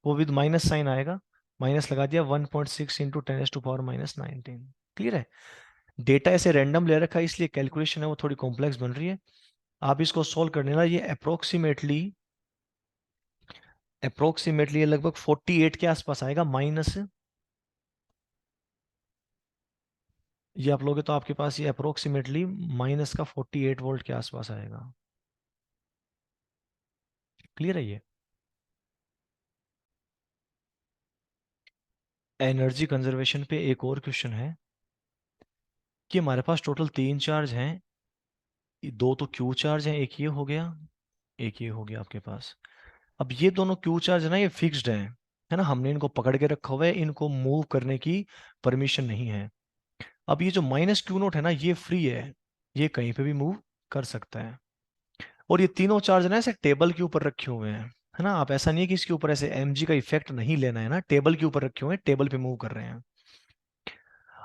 वो विद माइनस साइन आएगा, माइनस लगा दिया, 1.6 इंटू 10⁻⁻19। क्लियर है? डेटा ऐसे रैंडम ले रखा है, इसलिए कैलकुलेशन है वो थोड़ी कॉम्प्लेक्स बन रही है। आप इसको सोल्व करने ना, ये अप्रोक्सीमेटली लगभग 48 के आसपास आएगा, माइनस ये आप लोगे तो आपके पास ये अप्रोक्सीमेटली माइनस का 48 वोल्ट के आसपास आएगा। क्लियर है? ये एनर्जी कंजर्वेशन पे एक और क्वेश्चन है कि हमारे पास टोटल 3 चार्ज हैं, दो तो क्यू चार्ज हैं, एक ये हो गया, एक ये हो गया आपके पास। अब ये दोनों क्यू चार्ज है ना, ये फिक्स्ड है ना, हमने इनको पकड़ के रखा हुआ है, इनको मूव करने की परमिशन नहीं है। अब ये जो माइनस क्यू नोट है ना, ये फ्री है, ये कहीं पे भी मूव कर सकता है। और ये तीनों चार्ज ना ऐसे टेबल के ऊपर रखे हुए हैं, है ना। आप ऐसा नहीं है कि इसके ऊपर ऐसे mg का इफेक्ट नहीं लेना है ना, टेबल के ऊपर रखे हुए हैं, टेबल पे मूव कर रहे हैं।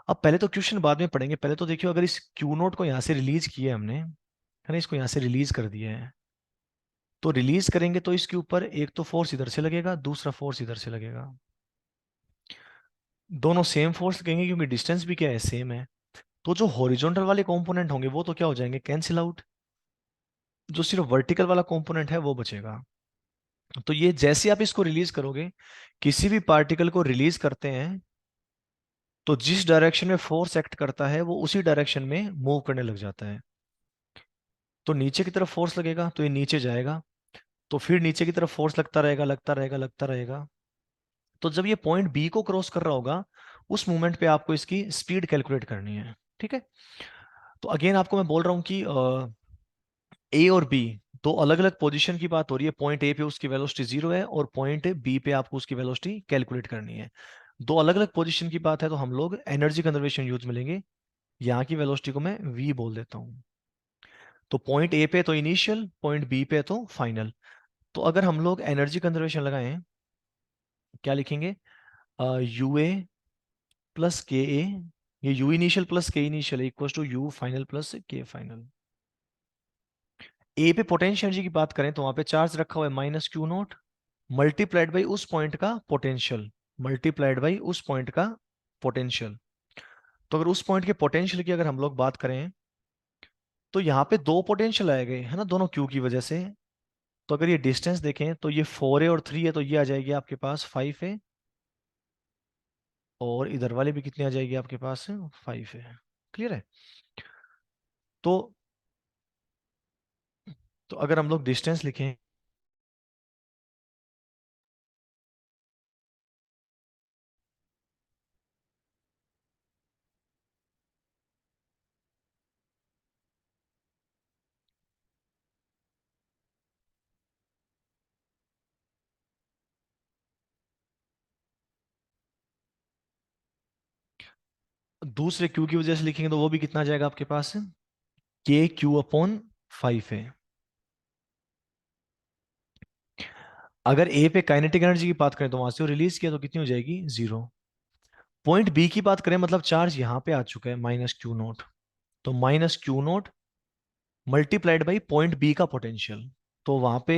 अब पहले तो क्वेश्चन बाद में पढ़ेंगे, पहले तो देखियो, अगर इस क्यू नोट को यहाँ से रिलीज किया हमने, है ना, इसको यहाँ से रिलीज कर दिया है, तो रिलीज करेंगे तो इसके ऊपर एक तो फोर्स इधर से लगेगा, दूसरा फोर्स इधर से लगेगा। दोनों सेम फोर्स लगेंगे क्योंकि डिस्टेंस भी क्या है, सेम है। तो जो हॉरिजॉन्टल वाले कंपोनेंट होंगे वो तो क्या हो जाएंगे, कैंसिल आउट। जो सिर्फ वर्टिकल वाला कंपोनेंट है वो बचेगा। तो ये जैसे आप इसको रिलीज करोगे, किसी भी पार्टिकल को रिलीज करते हैं तो जिस डायरेक्शन में फोर्स एक्ट करता है वो उसी डायरेक्शन में मूव करने लग जाता है। तो नीचे की तरफ फोर्स लगेगा तो ये नीचे जाएगा, तो फिर नीचे की तरफ फोर्स लगता रहेगा, लगता रहेगा, लगता रहेगा। तो जब ये पॉइंट बी को क्रॉस कर रहा होगा, उस मोमेंट पे आपको इसकी स्पीड कैलकुलेट करनी है, ठीक है। तो अगेन आपको मैं बोल रहा हूँ कि ए और बी दो अलग अलग पोजीशन की बात हो रही है। पॉइंट ए पे उसकी वेलोसिटी 0 है और पॉइंट बी पे आपको उसकी वेलोसिटी कैलकुलेट करनी है। दो अलग अलग पोजीशन की बात है, तो हम लोग एनर्जी कंजर्वेशन यूज में लेंगे। यहाँ की वेलोसिटी को मैं वी बोल देता हूँ। तो पॉइंट ए पे तो इनिशियल, पॉइंट बी पे तो फाइनल। तो अगर हम लोग एनर्जी कंजर्वेशन लगाएं, क्या लिखेंगे, you A plus K A, ये U initial plus K initial equal to U final plus K final. A पे पोटेंशियल एनर्जी की बात करें तो वहां पे चार्ज रखा हुआ है minus Q not, multiplied by उस पॉइंट का पोटेंशियल, मल्टीप्लाइड बाई उस पॉइंट का पोटेंशियल। तो अगर उस पॉइंट के पोटेंशियल की अगर हम लोग बात करें, तो यहाँ पे दो पोटेंशियल आए गए है ना, दोनों क्यू की वजह से। तो अगर ये डिस्टेंस देखें तो ये 4 है और 3 है, तो ये आ जाएगी आपके पास 5 है, और इधर वाले भी कितनी आ जाएगी आपके पास, 5 है। क्लियर है। तो अगर हम लोग डिस्टेंस लिखें, दूसरे क्यू की वजह से लिखेंगे तो वो भी कितना आ जाएगा आपके पास, के क्यू अपॉन 5 है। अगर ए पे काइनेटिक एनर्जी की बात करें तो वहां से रिलीज किया तो कितनी हो जाएगी, 0। पॉइंट बी की बात करें, मतलब चार्ज यहां पे आ चुका है माइनस क्यू नोट, तो minus Q naught multiplied by point B का पोटेंशियल। तो वहां पे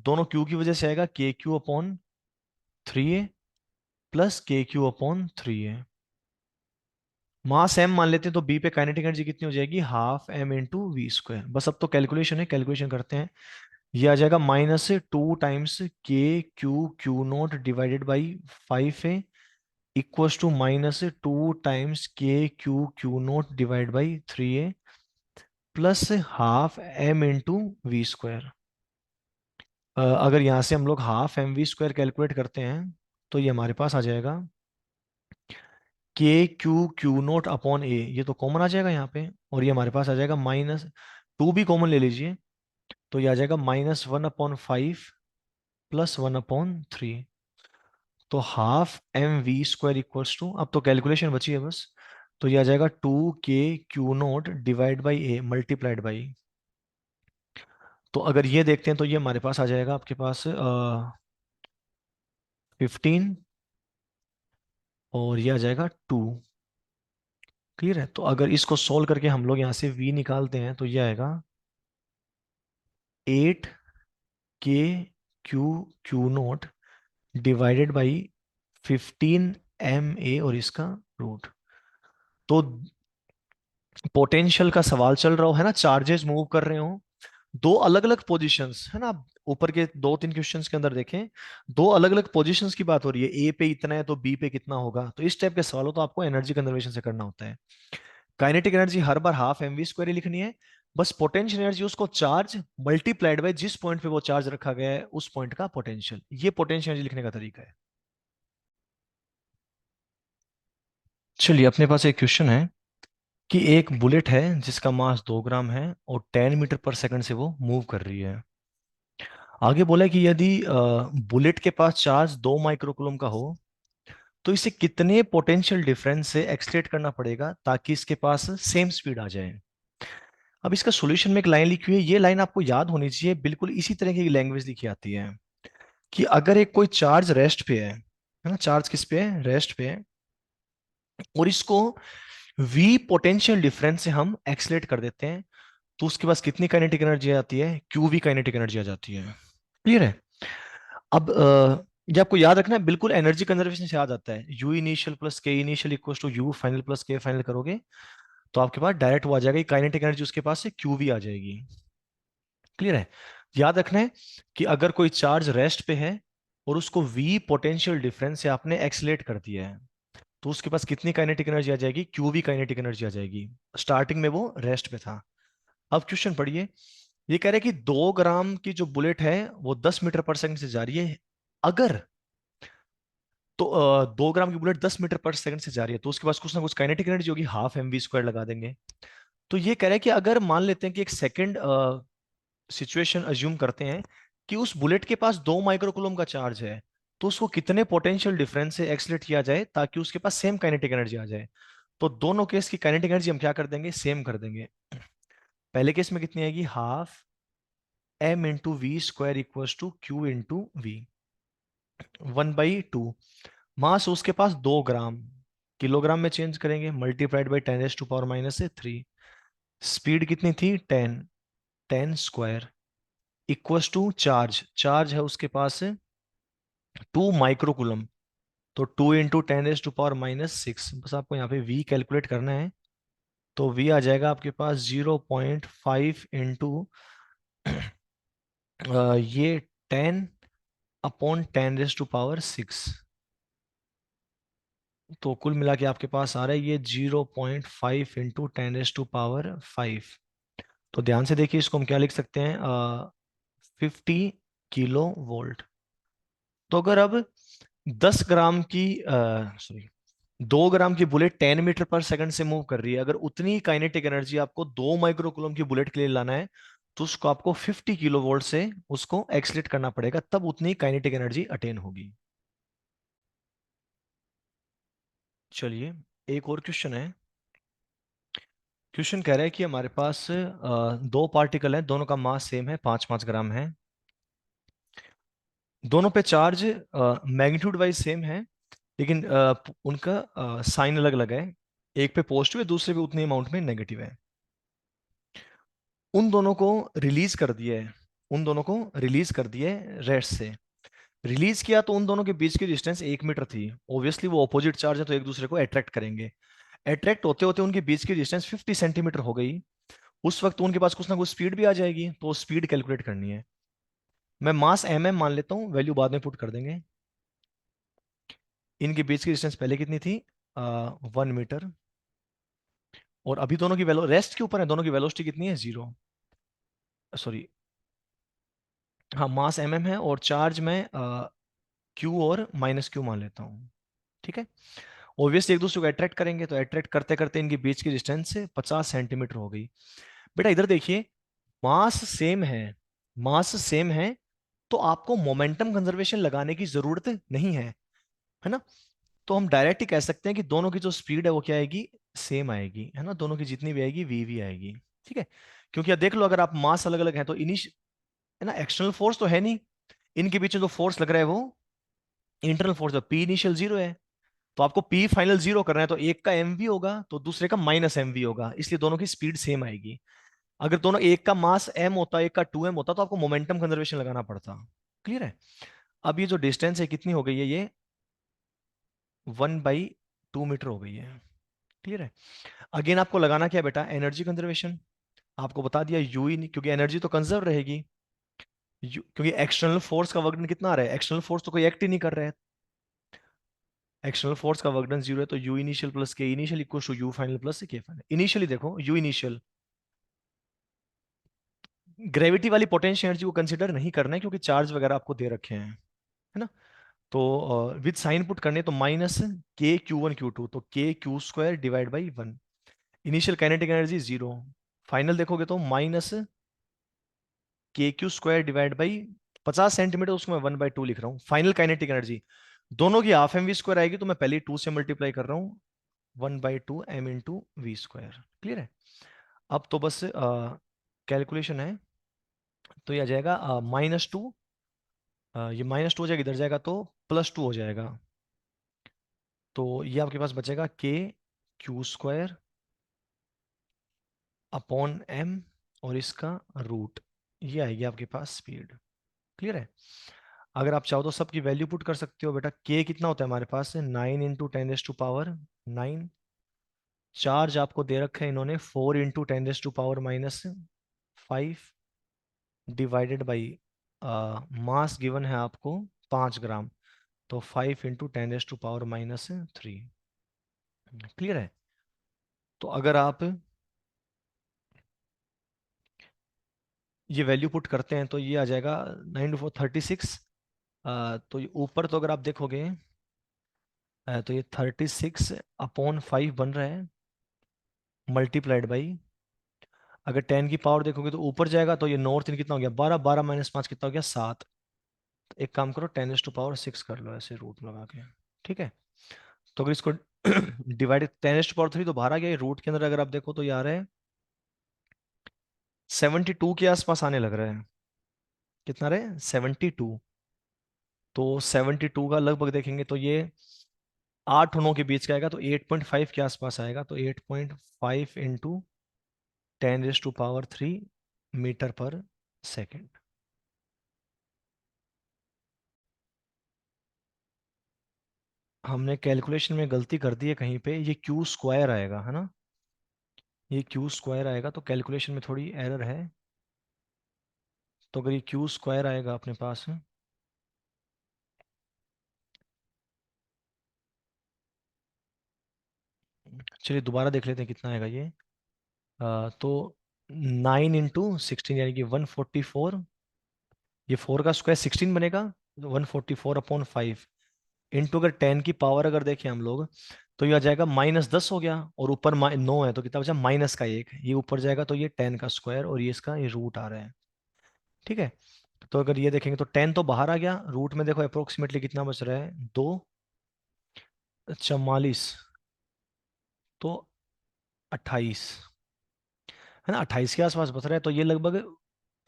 दोनों क्यू की वजह से आएगा के क्यू अपॉन 3 ए प्लस के क्यू अपॉन 3 ए। मास एम मान लेते हैं, तो बी पे काइनेटिक एनर्जी कितनी हो जाएगी, half M into V square. बस अब तो कैलकुलेशन है, कैलकुलेशन करते हैं। ये आ जाएगा minus 2 times K Q Q naught divided by 5 है, equals to minus 2 times K Q Q naught divide by 3 है, plus half M into V square. अगर यहाँ से हम लोग half M V square calculate करते हैं तो ये हमारे पास आ जाएगा K Q Q naught upon A, ये तो कॉमन आ जाएगा यहाँ पे, और ये हमारे पास आ जाएगा माइनस 2 भी कॉमन ले लीजिए, तो ये आ जाएगा -1/5 प्लस 1/3। तो half M V square equals to, अब तो कैलकुलेशन बची है बस, तो ये आ जाएगा 2 के Q naught divide by A multiplied by. तो अगर ये देखते हैं तो ये हमारे पास आ जाएगा आपके पास 15, और ये आ जाएगा 2। क्लियर है। तो अगर इसको सोल्व करके हम लोग यहाँ से v निकालते हैं तो ये आएगा 8 के Q naught divided by 15 ma, और इसका रूट। तो पोटेंशियल का सवाल चल रहा हो, है ना, चार्जेस मूव कर रहे हो दो अलग अलग पोजीशंस, है ना। आप ऊपर के 2-3 क्वेश्चंस के अंदर देखें, दो अलग अलग पोजीशंस की बात हो रही है, ए पे इतना है तो बी पे कितना होगा। तो इस टाइप के सवालों तो आपको एनर्जी कंजर्वेशन से करना होता है। काइनेटिक एनर्जी हर बार हाफ एम वी स्क्वायर ही लिखनी है, बस पोटेंशियल एनर्जी उसको चार्ज मल्टीप्लाइड बाय जिस पॉइंट पे वो चार्ज रखा गया है उस पॉइंट का पोटेंशियल, ये पोटेंशियल एनर्जी लिखने का तरीका है। चलिए, अपने पास एक क्वेश्चन है कि एक बुलेट है जिसका मास 2 ग्राम है और 10 मीटर पर सेकंड से वो मूव कर रही है। आगे बोला है कि यदि बुलेट के पास चार्ज 2 माइक्रोकूलम का हो तो इसे कितने पोटेंशियल डिफरेंस से एक्सलेट करना पड़ेगा ताकि इसके पास सेम स्पीड आ जाए। अब इसका सॉल्यूशन में एक लाइन लिखी हुई है, ये लाइन आपको याद होनी चाहिए, बिल्कुल इसी तरह की लैंग्वेज लिखी आती है कि अगर एक कोई चार्ज रेस्ट पे है ना, चार्ज किस पे है, रेस्ट पे है, और इसको v पोटेंशियल डिफरेंस से हम एक्सलेट कर देते हैं, तो उसके पास कितनी काइनेटिक एनर्जी आती है, qv काइनेटिक एनर्जी आ जाती है। क्लियर है। अब ये आपको याद रखना है, बिल्कुल एनर्जी कंजर्वेशन से याद आता है, u initial plus K initial equal to u final plus K final करोगे तो आपके पास डायरेक्ट वो आ जाएगा, काइनेटिक एनर्जी उसके पास से qv आ जाएगी। क्लियर है। याद रखना है कि अगर कोई चार्ज रेस्ट पे है और उसको v पोटेंशियल डिफरेंस से आपने एक्सलेट कर दिया है, तो उसके पास कितनी काइनेटिक एनर्जी आ जाएगी, qv काइनेटिक एनर्जी आ जाएगी। स्टार्टिंग में वो रेस्ट पे था। अब क्वेश्चन पढ़िए, ये कह रहे हैं कि 2 ग्राम की जो बुलेट है वो 10 मीटर पर सेकंड से जा रही है, अगर तो 2 ग्राम की बुलेट 10 मीटर पर सेकंड से जा रही है तो उसके पास कुछ ना कुछ काइनेटिक एनर्जी होगी, हाफ एम वी स्क्वायर लगा देंगे। तो ये कह रहे हैं कि अगर मान लेते हैं कि एक सेकंड सिचुएशन अज्यूम करते हैं कि उस बुलेट के पास 2 माइक्रोकूलम का चार्ज है, तो उसको कितने पोटेंशियल डिफरेंस से एक्सलेट किया जाए ताकि उसके पास सेम काइनेटिक एनर्जी आ जाए। तो दोनों केस की काइनेटिक एनर्जी हम क्या कर देंगे, सेम कर देंगे। पहले केस में कितनी आएगी, half M into V square equal to Q into V, 1/2। Mass उसके पास 2 ग्राम, किलोग्राम में चेंज करेंगे, मल्टीप्लाइड बाई 10⁻³ स्पीड कितनी थी, 10 इक्वल्स टू चार्ज, चार्ज है उसके पास 2 माइक्रोकूलम, तो 2 × 10⁻⁻⁶। बस आपको यहाँ पे v कैलकुलेट करना है, तो v आ जाएगा आपके पास 0.5 इंटू ये 10/10⁻⁶। तो कुल मिला के आपके पास आ रहा है ये 0.5 इंटू 10⁻⁵। तो ध्यान से देखिए, इसको हम क्या लिख सकते हैं, 50 kV। तो अगर अब 10 ग्राम की सॉरी 2 ग्राम की बुलेट 10 मीटर पर सेकंड से मूव कर रही है, अगर उतनी काइनेटिक एनर्जी आपको 2 माइक्रोकूलम की बुलेट के लिए लाना है, तो उसको आपको 50 kV से उसको एक्सलेट करना पड़ेगा, तब उतनी काइनेटिक एनर्जी अटेन होगी। चलिए एक और क्वेश्चन है। क्वेश्चन कह रहा है कि हमारे पास 2 पार्टिकल हैं, दोनों का मास सेम है, 5-5 ग्राम है, दोनों पे चार्ज मैग्नीट्यूड वाइज सेम है, लेकिन उनका साइन अलग अलग है, एक पे पॉजिटिव है दूसरे पे उतने अमाउंट में नेगेटिव है। उन दोनों को रिलीज कर दिया है, उन दोनों को रिलीज कर दिया है रेस्ट से। रिलीज किया तो उन दोनों के बीच की डिस्टेंस 1 मीटर थी, ऑब्वियसली वो ऑपोजिट चार्ज है तो एक दूसरे को अट्रैक्ट करेंगे। अट्रैक्ट होते होते उनके बीच की डिस्टेंस 50 सेंटीमीटर हो गई, उस वक्त उनके पास कुछ ना कुछ स्पीड भी आ जाएगी, तो स्पीड कैलकुलेट करनी है। मैं मास एम मान लेता हूँ, वैल्यू बाद में पुट कर देंगे। इनके बीच की डिस्टेंस पहले कितनी थी, 1 मीटर, और अभी दोनों की वेलो रेस्ट के ऊपर है, दोनों की वेलोसिटी कितनी है, 0, सॉरी, हाँ मास है और चार्ज में क्यू और माइनस क्यू मान लेता हूँ। ठीक है। ऑब्वियसली एक दूसरे को अट्रैक्ट करेंगे, तो अट्रैक्ट करते करते इनके बीच की डिस्टेंस 50 सेंटीमीटर हो गई। बेटा इधर देखिए, मास सेम है, मास सेम है, तो आपको मोमेंटम कंजर्वेशन लगाने की जरूरत नहीं है ना। तो हम डायरेक्ट ही कह सकते हैं कि दोनों की जो स्पीड है वो क्या आएगी, सेम आएगी, है ना, दोनों की जितनी भी आएगी वी आएगी। ठीक है। क्योंकि अब देख लो, अगर आप मास अलग अलग है तो इनिश है ना, एक्सटर्नल फोर्स तो है नहीं, इनके बीच में जो फोर्स लग रहा है वो इंटरनल फोर्स है, पी इनिशियल 0 है, तो आपको पी फाइनल 0 करना है, तो एक का एम वी होगा तो दूसरे का माइनस एम वी होगा, इसलिए दोनों की स्पीड सेम आएगी। अगर दोनों एक का मास एम होता, एक का 2m होता, तो आपको मोमेंटम कंजर्वेशन लगाना पड़ता। क्लियर है। अब ये जो डिस्टेंस है कितनी हो गई है, ये 1/2 मीटर हो गई है। क्लियर है। अगेन आपको लगाना क्या है बेटा, एनर्जी कंजर्वेशन। आपको बता दिया यू ही नहीं, क्योंकि एनर्जी तो कंजर्व रहेगी, क्योंकि एक्सटर्नल फोर्स का वर्क डन कितना आ रहा है, एक्सटर्नल फोर्स तो कोई एक्ट ही नहीं कर रहा है, एक्सटर्नल फोर्स का वर्क डन 0 है, तो U initial plus K initial equal to U final plus K final. Initially देखो, यू इनिशियल ग्रेविटी वाली पोटेंशियल एनर्जी को कंसिडर नहीं करना है, क्योंकि चार्ज वगैरह आपको दे रखे हैं, है ना। तो विद साइन पुट करने, तो माइनस k Q1 Q2, तो k Q² / 1। Initial kinetic energy 0, final देखोगे तो माइनस KQ² / 50 सेंटीमीटर, उसको मैं 1/2 लिख रहा हूँ, फाइनल काइनेटिक एनर्जी दोनों की हाफ एम वी स्क्वायर आएगी, तो मैं पहले 2 से मल्टीप्लाई कर रहा हूँ, 1/2 m × v²। क्लियर है? अब तो बस कैलकुलेशन है। तो ये आ जाएगा -2, ये -2 हो जाएगा, इधर जाएगा तो +2 हो जाएगा। तो ये आपके पास बचेगा k² अपॉन m, और इसका रूट, ये आएगी आपके पास स्पीड। क्लियर है? अगर आप चाहो तो सबकी वैल्यू पुट कर सकते हो बेटा। k कितना होता है हमारे पास, 9 × 10⁻⁴। चार्ज आपको दे रखे हैं इन्होंने 4 × 10⁻⁵, डिवाइडेड बाई मास गिवन है आपको 5 ग्राम, तो 5 × 10⁻⁻3। क्लियर है? तो अगर आप ये वैल्यू पुट करते हैं तो ये आ जाएगा 9 × 4 = 36। तो ये ऊपर तो अगर आप देखोगे तो ये 36/5 बन रहा है, मल्टीप्लाइड बाई, अगर 10 की पावर देखोगे तो ऊपर जाएगा तो ये नॉर्थ इन कितना हो गया, 12, 12 - 5 कितना हो गया, 7। एक काम करो, 10⁻⁶ कर लो ऐसे रूट लगा के। ठीक है? तो अगर इसको डिवाइड 10⁻³ तो बाहर आ गया, रूट के अंदर अगर आप देखो तो ये आ रहा है 72 के आसपास आने लग रहा है। कितना रहे, 72। तो 72 का लगभग देखेंगे तो ये 8 और 9 के बीच का आएगा, तो 8.5 के आसपास आएगा। तो 8.5 × 10⁻³ मीटर पर सेकेंड। हमने कैलकुलेशन में गलती कर दी है कहीं पे, ये Q² आएगा, है ना? ये Q² आएगा, तो कैलकुलेशन में थोड़ी एरर है। तो अगर ये Q² आएगा अपने पास, चलिए दोबारा देख लेते हैं कितना आएगा ये। तो 9 × 16 यानी कि 144, ये 4 का स्क्वायर 16 बनेगा, 144/5 इंटू, अगर 10 की पावर अगर देखें हम लोग तो ये आ जाएगा -10 हो गया, और ऊपर 9 है तो कितना बचा, -1, ये ऊपर जाएगा तो ये 10 का स्क्वायर, और ये इसका ये रूट आ रहा है। ठीक है? तो अगर ये देखेंगे तो 10 तो बाहर आ गया, रूट में देखो अप्रोक्सीमेटली कितना बच रहा है, 2 44, तो 28, है ना? 28 के आसपास बच रहा है, तो ये लगभग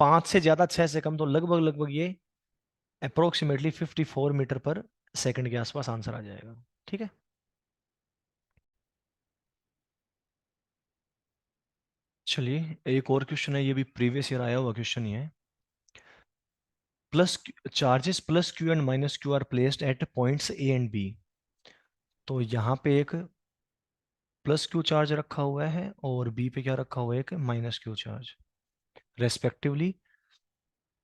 5 से ज्यादा, 6 से कम, तो लगभग लगभग ये अप्रोक्सीमेटली 54 मीटर पर सेकंड के आसपास आंसर आ जाएगा। ठीक है? चलिए एक और क्वेश्चन है, ये भी प्रीवियस ईयर आया हुआ क्वेश्चन ही है। Plus charges +q and -q are placed at points A and B। तो यहाँ पे एक +q चार्ज रखा हुआ है, और B पे क्या रखा हुआ है, एक -q charge, respectively,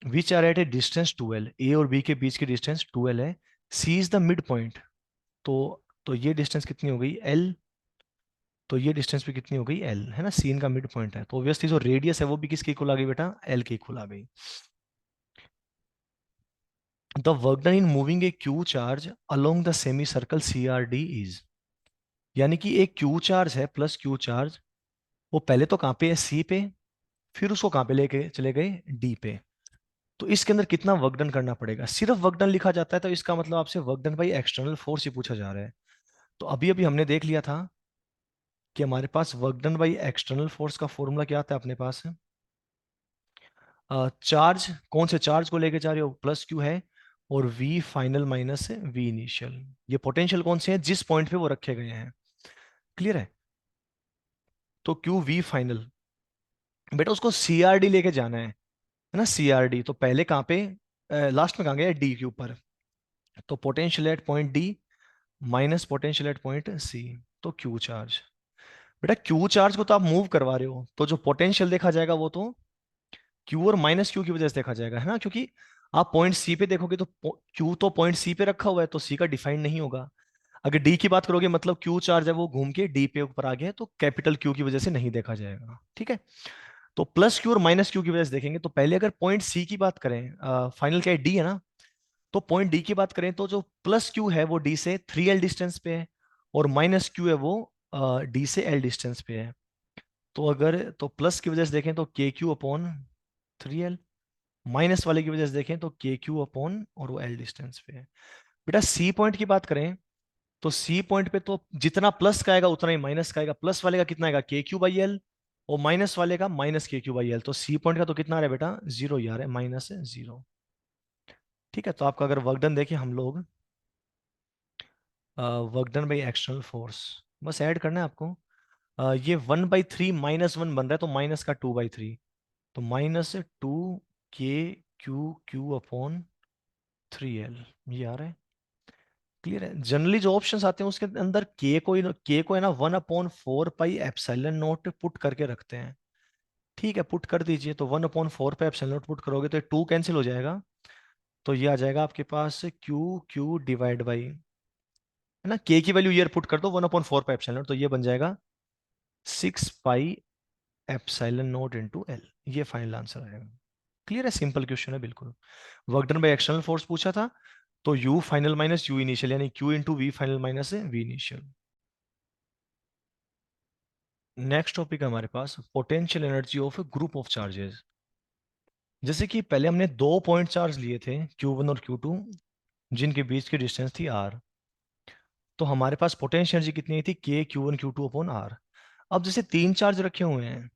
which are at a distance 12। A और बी के बीच की डिस्टेंस 12 है। C is the mid point. तो ये डिस्टेंस कितनी हो गई, L। तो ये डिस्टेंस भी कितनी हो गई, L, है ना? सी इनका मिड पॉइंट है, तो ऑब्वियसली जो रेडियस है वो भी किसके इक्वल आ गई बेटा, L के इक्वल आ गई। The work done in moving A Q charge along the semi circle CRD is, यानी कि एक क्यू चार्ज है, +q चार्ज, वो पहले तो कहाँ पे है, C पे, फिर उसको कहाँ पे लेके चले गए, D पे। तो इसके अंदर कितना वर्क डन करना पड़ेगा, सिर्फ वर्क डन लिखा जाता है तो इसका मतलब आपसे work done by external force ही पूछा जा रहा है। तो अभी अभी हमने देख लिया था कि हमारे पास work done by external force का फॉर्मूला क्या आता है अपने पास है, चार्ज, कौन से चार्ज को लेके जा रहे हो, +q है, और v final minus v initial, ये पोटेंशियल कौन से हैं, जिस पॉइंट पे वो रखे गए हैं। क्लियर है? तो q v फाइनल, बेटा उसको CRD लेके जाना है ना? CRD तो पहले कहाँ पे, लास्ट में कहाँ गया, D के ऊपर। तो potential at point D minus potential at point C, तो Q चार्ज। बेटा Q चार्ज को तो आप मूव करवा रहे हो, तो जो पोटेंशियल देखा जाएगा वो तो Q और -Q की वजह से देखा जाएगा, है ना? क्योंकि आप पॉइंट C पे देखोगे तो Q तो पॉइंट C पे रखा हुआ है, तो C का डिफाइन नहीं होगा। अगर D की बात करोगे, मतलब Q चार्ज है वो घूम के D पे ऊपर आ गया है, तो कैपिटल Q की वजह से नहीं देखा जाएगा। ठीक है? तो +q और -q की वजह से देखेंगे, तो पहले अगर पॉइंट C की बात करें, फाइनल क्या है, D है ना? तो पॉइंट डी की बात करें तो जो +q है वो डी से 3L डिस्टेंस पे है, और -q है वो डी से L डिस्टेंस पे है। तो अगर तो प्लस की वजह से देखें तो KQ/3L, माइनस वाले की वजह से देखें तो KQ/ और वो L डिस्टेंस पे है। बेटा सी पॉइंट की बात करें तो सी पॉइंट पे तो जितना प्लस का आएगा उतना ही माइनस का आएगा। प्लस वाले का कितना आएगा, के क्यू बाई एल, और माइनस वाले का माइनस के क्यू बाई एल। तो सी पॉइंट का तो कितना आ रहा है बेटा, जीरो ही आ रहा है, -0। ठीक है, तो आपका अगर वर्क डन देखें हम लोग, work done by external force, बस ऐड करना है आपको। ये 1/3 -1 बन रहा है, तो माइनस का 2/3, तो -2 KQQQ/3L, ये आ रहा है। क्लियर है। जनरली जो ऑप्शंस आते हैं उसके अंदर के को है ना 1/4 पाई एप्सिलॉन नॉट पुट करके रखते हैं। ठीक है, पुट कर दीजिए, तो 1/4 पाई एप्सिलॉन नॉट पुट करोगे तो 2 कैंसिल हो जाएगा, तो ये आ जाएगा आपके पास क्यू क्यू डिवाइड बाई, है ना, के की वैल्यू ईयर पुट कर दो 1/4 पाई एप्सिलॉन नॉट, तो ये बन जाएगा 6 pi epsilon naught into L, ये फाइनल आंसर आएगा। क्लियर है, सिंपल क्वेश्चन है बिल्कुल। Work done by external force पूछा था, तो U final minus U initial, यानी Q into V final minus V initial. Next topic है हमारे पास potential energy of group of charges. जैसे कि पहले हमने दो पॉइंट चार्ज लिए थे Q1 और Q2, जिनके बीच की डिस्टेंस थी R। तो हमारे पास पोटेंशियल एनर्जी कितनी थी, K Q1 Q2/R। अब जैसे तीन चार्ज रखे हुए हैं,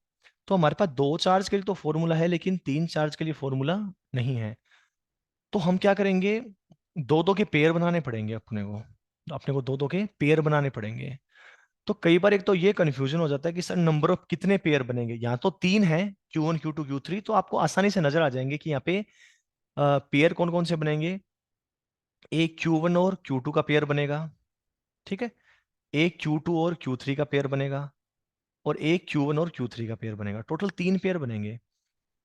तो हमारे पास दो चार्ज के लिए तो फॉर्मूला है, लेकिन तीन चार्ज के लिए फॉर्मूला नहीं है। तो हम क्या करेंगे, दो दो के पेयर बनाने पड़ेंगे अपने को दो दो के पेयर बनाने पड़ेंगे। तो कई बार एक तो ये कंफ्यूजन हो जाता है कि सर नंबर ऑफ कितने पेयर बनेंगे, यहाँ तो तीन है, Q1 Q2 Q3, तो आपको आसानी से नजर आ जाएंगे कि यहाँ पे पेयर कौन कौन से बनेंगे। एक Q1 और Q2 का पेयर बनेगा, ठीक है, एक Q2 और Q3 का पेयर बनेगा, और एक Q1 और Q3 का पेयर बनेगा। टोटल तीन पेयर बनेंगे।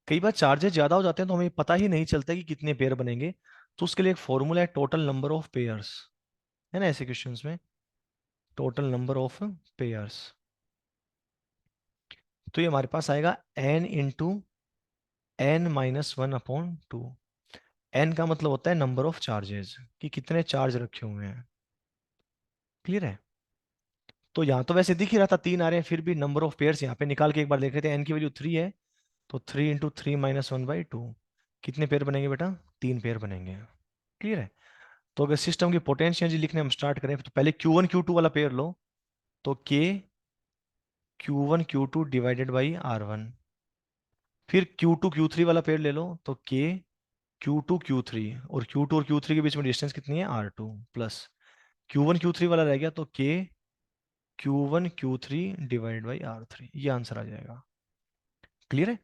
कई बार चार्जेस ज्यादा हो जाते हैं तो हमें पता ही नहीं चलता कि कितने पेयर बनेंगे, तो उसके लिए एक फॉर्मूला है टोटल नंबर ऑफ पेयर्स, है ना, ऐसे क्वेश्चंस में टोटल नंबर ऑफ पेयर्स। तो ये हमारे पास आएगा n × n-1/2। n का मतलब होता है नंबर ऑफ चार्जेस, कि कितने चार्ज रखे हुए हैं। क्लियर है। तो यहाँ तो वैसे दिख ही रहा था तीन आ रहे हैं, फिर भी नंबर ऑफ पेयर्स यहाँ पे निकाल के एक बार देख रहे थे, n की वैल्यू 3 है, तो 3 × 3 - 1/2, कितने पेयर बनेंगे बेटा, तीन पेयर बनेंगे। क्लियर है। तो अगर सिस्टम की पोटेंशियल एनर्जी लिखने हम स्टार्ट करें, तो पहले Q1 Q2 वाला पेयर लो, तो K Q1 Q2 divided by R1। फिर Q2 Q3 वाला पेयर ले लो, तो K Q2 Q3, और Q2 और Q3 के बीच में डिस्टेंस कितनी है, R2, प्लस Q1 Q3 वाला रह गया, तो K Q1 Q3 divide by R3, ये आंसर आ जाएगा। क्लियर है।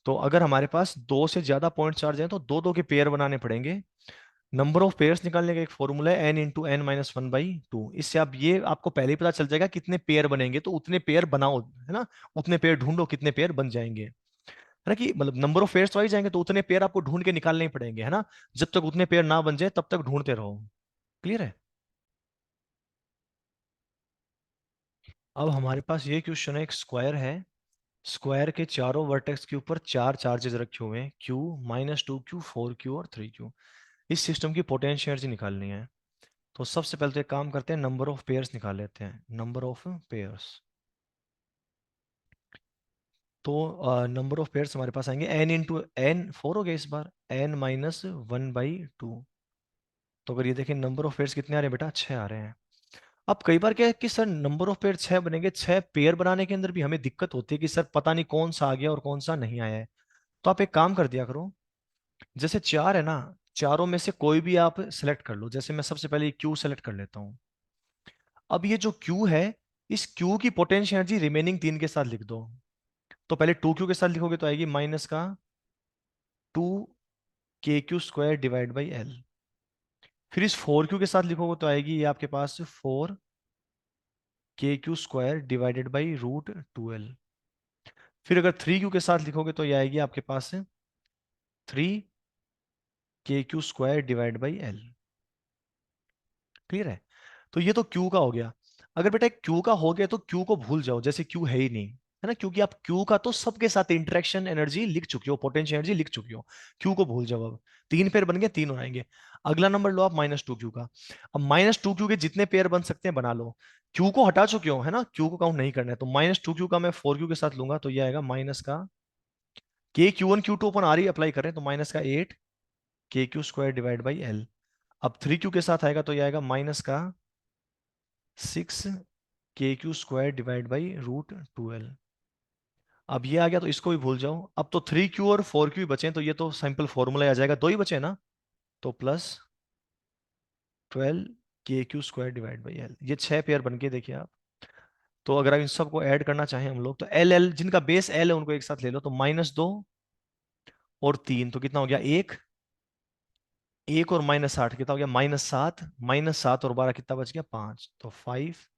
तो अगर हमारे पास दो से ज्यादा पॉइंट चार्ज हैं तो दो दो के पेयर बनाने पड़ेंगे। नंबर ऑफ पेयर्स निकालने का एक फॉर्मूला है n × n-1/2। इससे आप ये आपको पहले ही पता चल जाएगा कितने पेयर बनेंगे, तो उतने पेयर बनाओ, है ना, उतने पेयर ढूंढो कितने पेयर बन जाएंगे, है ना, कि मतलब नंबर ऑफ पेयर्स तो आ ही जाएंगे, तो उतने पेयर आपको ढूंढ के निकालने ही पड़ेंगे, है ना। जब तक उतने पेयर ना बन जाए तब तक ढूंढते रहो। क्लियर है। अब हमारे पास ये क्वेश्चन है, एक स्क्वायर है, स्क्वायर के चारों वर्टेक्स के ऊपर चार चार्जेस रखे हुए हैं, Q -2Q 4Q और 3Q। इस सिस्टम की पोटेंशियल एनर्जी निकालनी है। तो सबसे पहले तो एक काम करते हैं, नंबर ऑफ पेयर्स निकाल लेते हैं, नंबर ऑफ पेयर्स। तो नंबर ऑफ पेयर्स हमारे पास आएंगे n × n, 4 हो गया इस बार, n-1/2। तो अगर ये देखें नंबर ऑफ पेयर्स कितने आ रहे हैं बेटा, 6 आ रहे हैं। अब कई बार क्या है कि सर नंबर ऑफ पेयर 6 बनेंगे, 6 पेयर बनाने के अंदर भी हमें दिक्कत होती है कि सर पता नहीं कौन सा आ गया और कौन सा नहीं आया है। तो आप एक काम कर दिया करो, जैसे चार है ना, चारों में से कोई भी आप सिलेक्ट कर लो। जैसे मैं सबसे पहले क्यू सेलेक्ट कर लेता हूँ। अब ये जो क्यू है, इस क्यू की पोटेंशियल एनर्जी रिमेनिंग तीन के साथ लिख दो। तो पहले 2Q के साथ लिखोगे तो आएगी माइनस का 2 KQ² डिवाइड बाई एल। फिर इस 4Q के साथ लिखोगे तो आएगी ये आपके पास 4 KQ² डिवाइडेड बाई √2L। फिर अगर 3Q के साथ लिखोगे तो ये आएगी आपके पास 3 KQ² divide by L. Clear है। तो ये तो Q का हो गया। अगर बेटा Q का हो गया तो Q को भूल जाओ, जैसे Q है ही नहीं, है ना, क्योंकि आप Q का तो सबके साथ इंटरेक्शन एनर्जी लिख चुके हो, पोटेंशियल एनर्जी लिख चुके हो। Q को भूल जाओ। अब तीन पेयर बन गए, तीन हो आएंगे। अगला नंबर लो आप -2Q का। अब -2Q के जितने पेयर बन सकते हैं बना लो। Q को हटा चुके हो, है ना, Q को काउंट नहीं करना है, तो -2Q का मैं 4Q के साथ लूंगा, तो ये आएगा माइनस का KQ1 Q2 अपन आ रही अप्लाई करें, तो माइनस का 8 KQ² डिवाइड बाई एल। अब 3Q के साथ आएगा तो ये आएगा माइनस का 6 KQ² डिवाइड बाई √12। अब ये आ गया तो इसको भी भूल जाओ। अब तो 3Q और 4Q बचे, तो ये तो सिंपल फॉर्मूला आ जाएगा, दो ही बचे ना, तो plus 12 KQ² divide by L. ये 6 पेयर बन के देखिए आप। तो अगर आप इन सबको ऐड करना चाहें हम लोग, तो एल एल जिनका बेस एल है उनको एक साथ ले लो, तो -2 और 3, तो कितना हो गया, एक। एक और -8 कितना हो गया, -7। -7 और 12 कितना बच गया, 5। तो 5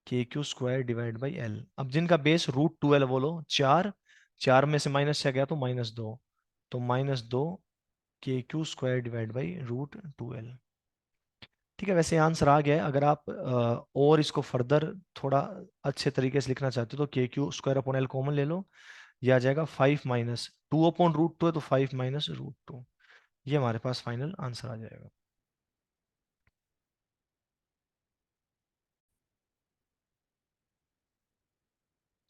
KQ² डिवाइड बाई एल। अब जिनका बेस √12 बोलो, 4। 4 में से -6 गया तो -2, तो -2 KQ² डिवाइड बाई √12। ठीक है, वैसे आंसर आ गया है। अगर आप और इसको फर्दर थोड़ा अच्छे तरीके से लिखना चाहते हो तो KQ² अपॉन एल कॉमन ले लो, यह आ जाएगा 5 - 2 अपॉन √2 है, तो 5 - √2। ये हमारे पास फाइनल आंसर आ जाएगा।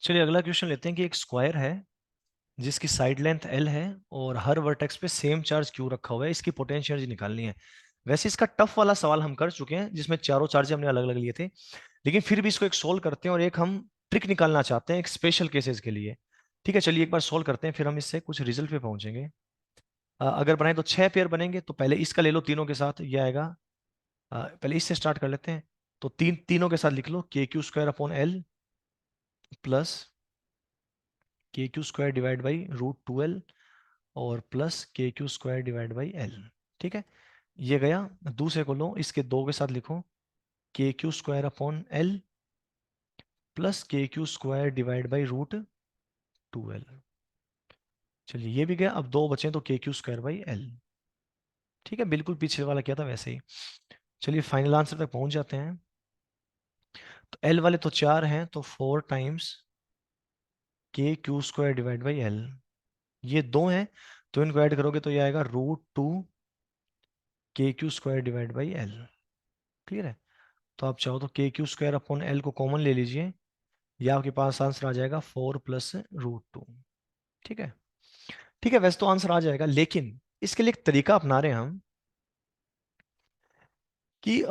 चलिए अगला क्वेश्चन लेते हैं कि एक स्क्वायर है जिसकी साइड लेंथ एल है और हर वर्टेक्स पे सेम चार्ज क्यू रखा हुआ है, इसकी पोटेंशियल एनर्जी निकालनी है। वैसे इसका टफ वाला सवाल हम कर चुके हैं जिसमें चारों चार्ज हमने अलग अलग लिए थे, लेकिन फिर भी इसको एक सोल्व करते हैं और एक हम ट्रिक निकालना चाहते हैं एक स्पेशल केसेस के लिए। ठीक है, चलिए एक बार सोल्व करते हैं, फिर हम इससे कुछ रिजल्ट पे पहुंचेंगे। अगर बनाए तो 6 पेयर बनेंगे, तो पहले इसका ले लो तीनों के साथ, ये आएगा। पहले इससे स्टार्ट कर लेते हैं। तो तीनों के साथ लिख लो KQ² upon L plus KQ² divide by √12 और plus KQ² divide by L. ठीक है, ये गया। दूसरे को लो, इसके दो के साथ लिखो KQ² upon L plus KQ² divide by √12। चलिए ये भी गया। अब दो बचे तो KQ² बाई एल। ठीक है, बिल्कुल पीछे वाला किया था वैसे ही। चलिए फाइनल आंसर तक पहुंच जाते हैं। तो एल वाले तो 4 हैं, तो 4 times KQ² divide by L. ये दो हैं, तो इनको ऐड करोगे तो ये आएगा √2 KQ² divide by L. Clear है? तो आप चाहो तो KQ² अपॉन एल को कॉमन ले लीजिए, या आपके पास आंसर आ जाएगा 4 प्लस √2। ठीक है। ठीक है, वैसे तो आंसर आ जाएगा, लेकिन इसके लिए एक तरीका अपना रहे हैं हम कि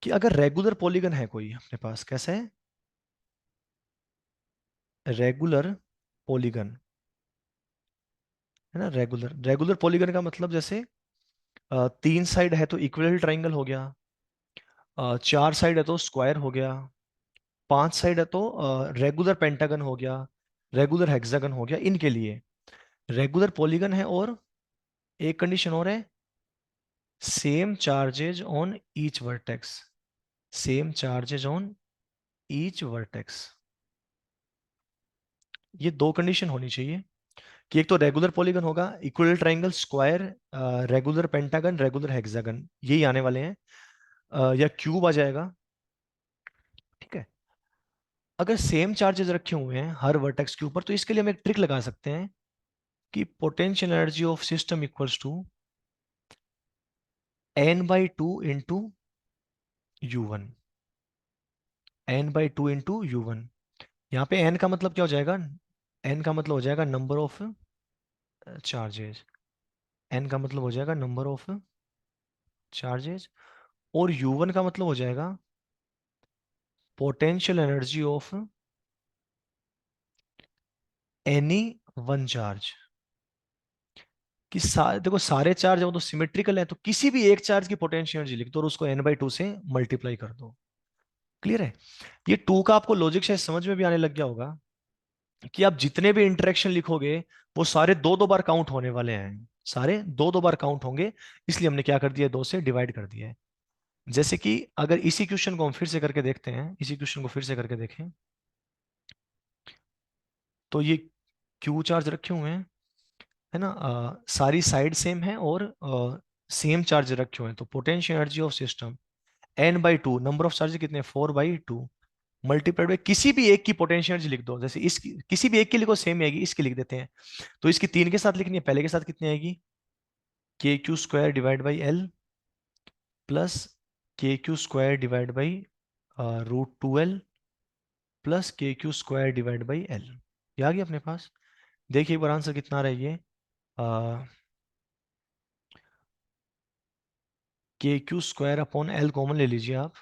कि अगर रेगुलर पॉलीगन है कोई अपने पास, कैसा है, रेगुलर पॉलीगन है ना। रेगुलर रेगुलर पॉलीगन का मतलब जैसे 3 साइड है तो इक्विलेटरल ट्राइंगल हो गया, 4 साइड है तो स्क्वायर हो गया, 5 साइड है तो रेगुलर पेंटागन हो गया, रेगुलर हेक्सागन हो गया। इनके लिए रेगुलर पॉलीगन है, और एक कंडीशन और है, same charges on each vertex. Same charges on each vertex, ये दो कंडीशन होनी चाहिए कि एक तो रेगुलर पॉलीगन होगा, equal triangle, square, regular pentagon, regular hexagon, यही आने वाले हैं, या क्यूब आ जाएगा। ठीक है, अगर सेम चार्जेस रखे हुए हैं हर वर्टेक्स के ऊपर, तो इसके लिए हम एक ट्रिक लगा सकते हैं कि potential energy of system equals to n/2 into U1। n/2 into U1। यहाँ पे n का मतलब क्या हो जाएगा, n का मतलब हो जाएगा नंबर ऑफ चार्जेस। n का मतलब हो जाएगा नंबर ऑफ चार्जेस, और U1 का मतलब हो जाएगा potential energy of any one charge. कि देखो सारे चार्ज वो तो सिमेट्रिकल है, तो किसी भी एक चार्ज की पोटेंशियल एनर्जी लिख दो और उसको n/2 से मल्टीप्लाई कर दो। क्लियर है? ये टू का आपको लॉजिक शायद समझ में भी आने लग गया होगा कि आप जितने भी इंटरेक्शन लिखोगे वो सारे दो दो बार काउंट होने वाले हैं, सारे दो दो बार काउंट होंगे। इसलिए हमने क्या कर दिया, दो से डिवाइड कर दिया है। जैसे कि अगर इसी क्वेश्चन को हम फिर से करके देखते हैं, इसी क्वेश्चन को फिर से करके देखें, तो ये क्यू चार्ज रखे हुए हैं, है ना, सारी साइड सेम है और सेम चार्ज रखे हुए हैं, तो potential energy of system n/2, number of charge कितने, 4/2, मल्टीप्लाइड बाई किसी भी एक की पोटेंशियल एनर्जी लिख दो। जैसे इस किसी भी एक के लिए को सेम आएगी, इसकी लिख देते हैं, तो इसकी 3 के साथ लिखनी है, पहले के साथ कितनी आएगी, KQ² divide by L plus KQ² divide by √2l plus KQ² divide by L. ये आ गया अपने पास। देखिए एक बार आंसर कितना आ रहा है ये, KQ² अपॉन L कॉमन ले लीजिए आप।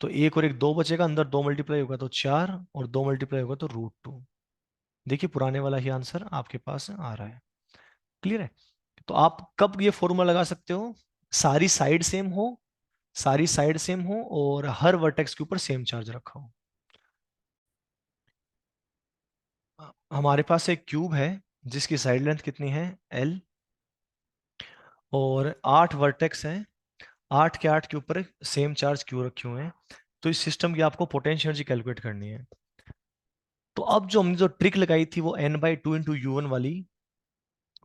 तो एक और एक दो बचेगा, अंदर दो मल्टीप्लाई होगा तो 4, और दो मल्टीप्लाई होगा तो √2। देखिए पुराने वाला ही आंसर आपके पास आ रहा है। क्लियर है? तो आप कब ये फॉर्मूला लगा सकते हो? सारी साइड सेम हो, सारी साइड सेम हो और हर वर्टेक्स के ऊपर सेम चार्ज रखा हो। हमारे पास एक क्यूब है जिसकी साइड लेंथ कितनी है? L, और 8 वर्टेक्स हैं। 8 के 8 के ऊपर सेम चार्ज क्यों रखे हुए हैं? तो इस सिस्टम की आपको पोटेंशियल एनर्जी कैलकुलेट करनी है। तो अब जो हमने जो ट्रिक लगाई थी वो n/2 × U1 वाली,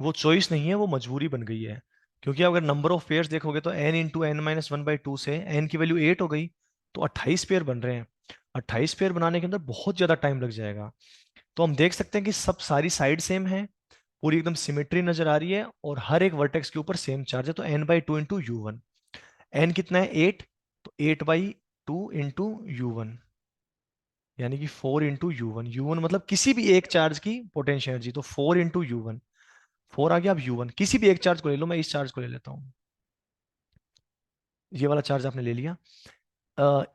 वो चॉइस नहीं है, वो मजबूरी बन गई है। क्योंकि अगर नंबर ऑफ पेयर्स देखोगे तो n × n−1/2 से n की वैल्यू 8 हो गई, तो 28 पेयर बन रहे हैं। 28 पेयर बनाने के अंदर बहुत ज्यादा टाइम लग जाएगा। तो हम देख सकते हैं कि सब सारी साइड सेम है, पूरी एकदम सिमेट्री नजर आ रही है, और हर एक वर्टेक्स के ऊपर सेम चार्ज है। तो n/2 × U1, n कितना है? 8, तो 8/2 × U1, यानी कि 4 × U1। U1 मतलब किसी भी एक चार्ज की पोटेंशियल एनर्जी, तो 4 × U1। 4 आ गया। अब U1 किसी भी एक चार्ज को ले लो, मैं इस चार्ज को ले लेता हूँ। ये वाला चार्ज आपने ले लिया।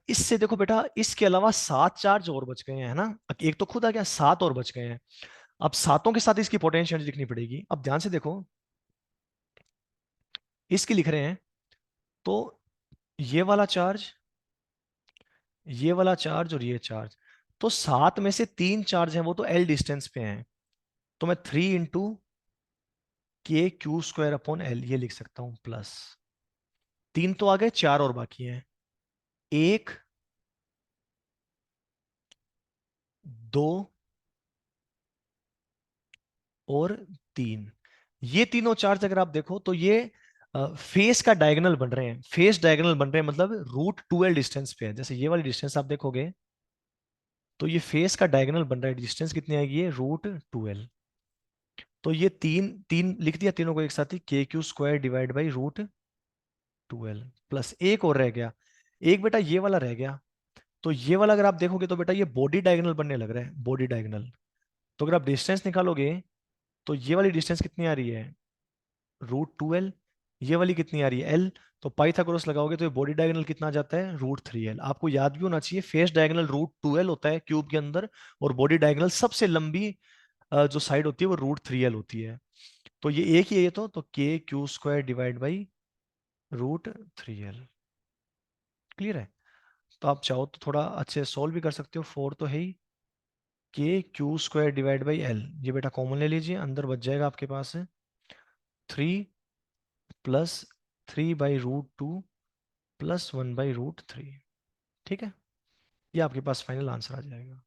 इससे देखो बेटा, इसके अलावा 7 चार्ज और बच गए हैं, है ना? एक तो खुद आ गया, 7 और बच गए हैं। अब सातों के साथ इसकी पोटेंशियल एनर्जी लिखनी पड़ेगी। अब ध्यान से देखो, इसकी लिख रहे हैं तो ये वाला चार्ज, ये वाला चार्ज और ये चार्ज, तो 7 में से 3 चार्ज हैं वो तो L डिस्टेंस पे हैं। तो मैं 3 × KQ² अपॉन L ये लिख सकता हूं, प्लस 3 तो आ गए, 4 और बाकी हैं। 1, 2 और 3। ये तीनों चार्ज अगर आप देखो तो ये फेस का डायगोनल बन रहे हैं। फेस डायगोनल बन रहे हैं मतलब √2L डिस्टेंस पे है। जैसे ये वाली डिस्टेंस आप देखोगे तो ये फेस का डायगोनल बन रहा है। डिस्टेंस कितनी आएगी? ये √2L। तो ये तीन तीन लिख दिया, तीनों को एक साथ ही, KQ² / √2L, प्लस एक और रह गया। एक बेटा ये वाला रह गया। तो ये वाला अगर आप देखोगे तो बेटा ये बॉडी डायगोनल बनने लग रहा है, बॉडी डायगोनल। तो अगर आप डिस्टेंस निकालोगे तो ये वाली डिस्टेंस कितनी आ रही है? √2L। ये वाली कितनी आ रही है? L। तो पाइथागोरस लगाओगे तो ये बॉडी डायगोनल कितना आ जाता है? √3L। आपको याद भी होना चाहिए, फेस डायगोनल √2L होता है क्यूब के अंदर, और बॉडी डायगोनल सबसे लंबी जो साइड होती है वो √3L होती है। तो ये एक ही है, ये तो KQ² / √3L। क्लियर है? तो आप चाहो तो थोड़ा अच्छे सोल्व भी कर सकते हो। 4 तो है ही। KQ² / L, ये बेटा कॉमन ले लीजिए, अंदर बच जाएगा आपके पास है 3 + 3/√2 + 1/√3। ठीक है? ये आपके पास फाइनल आंसर आ जाएगा।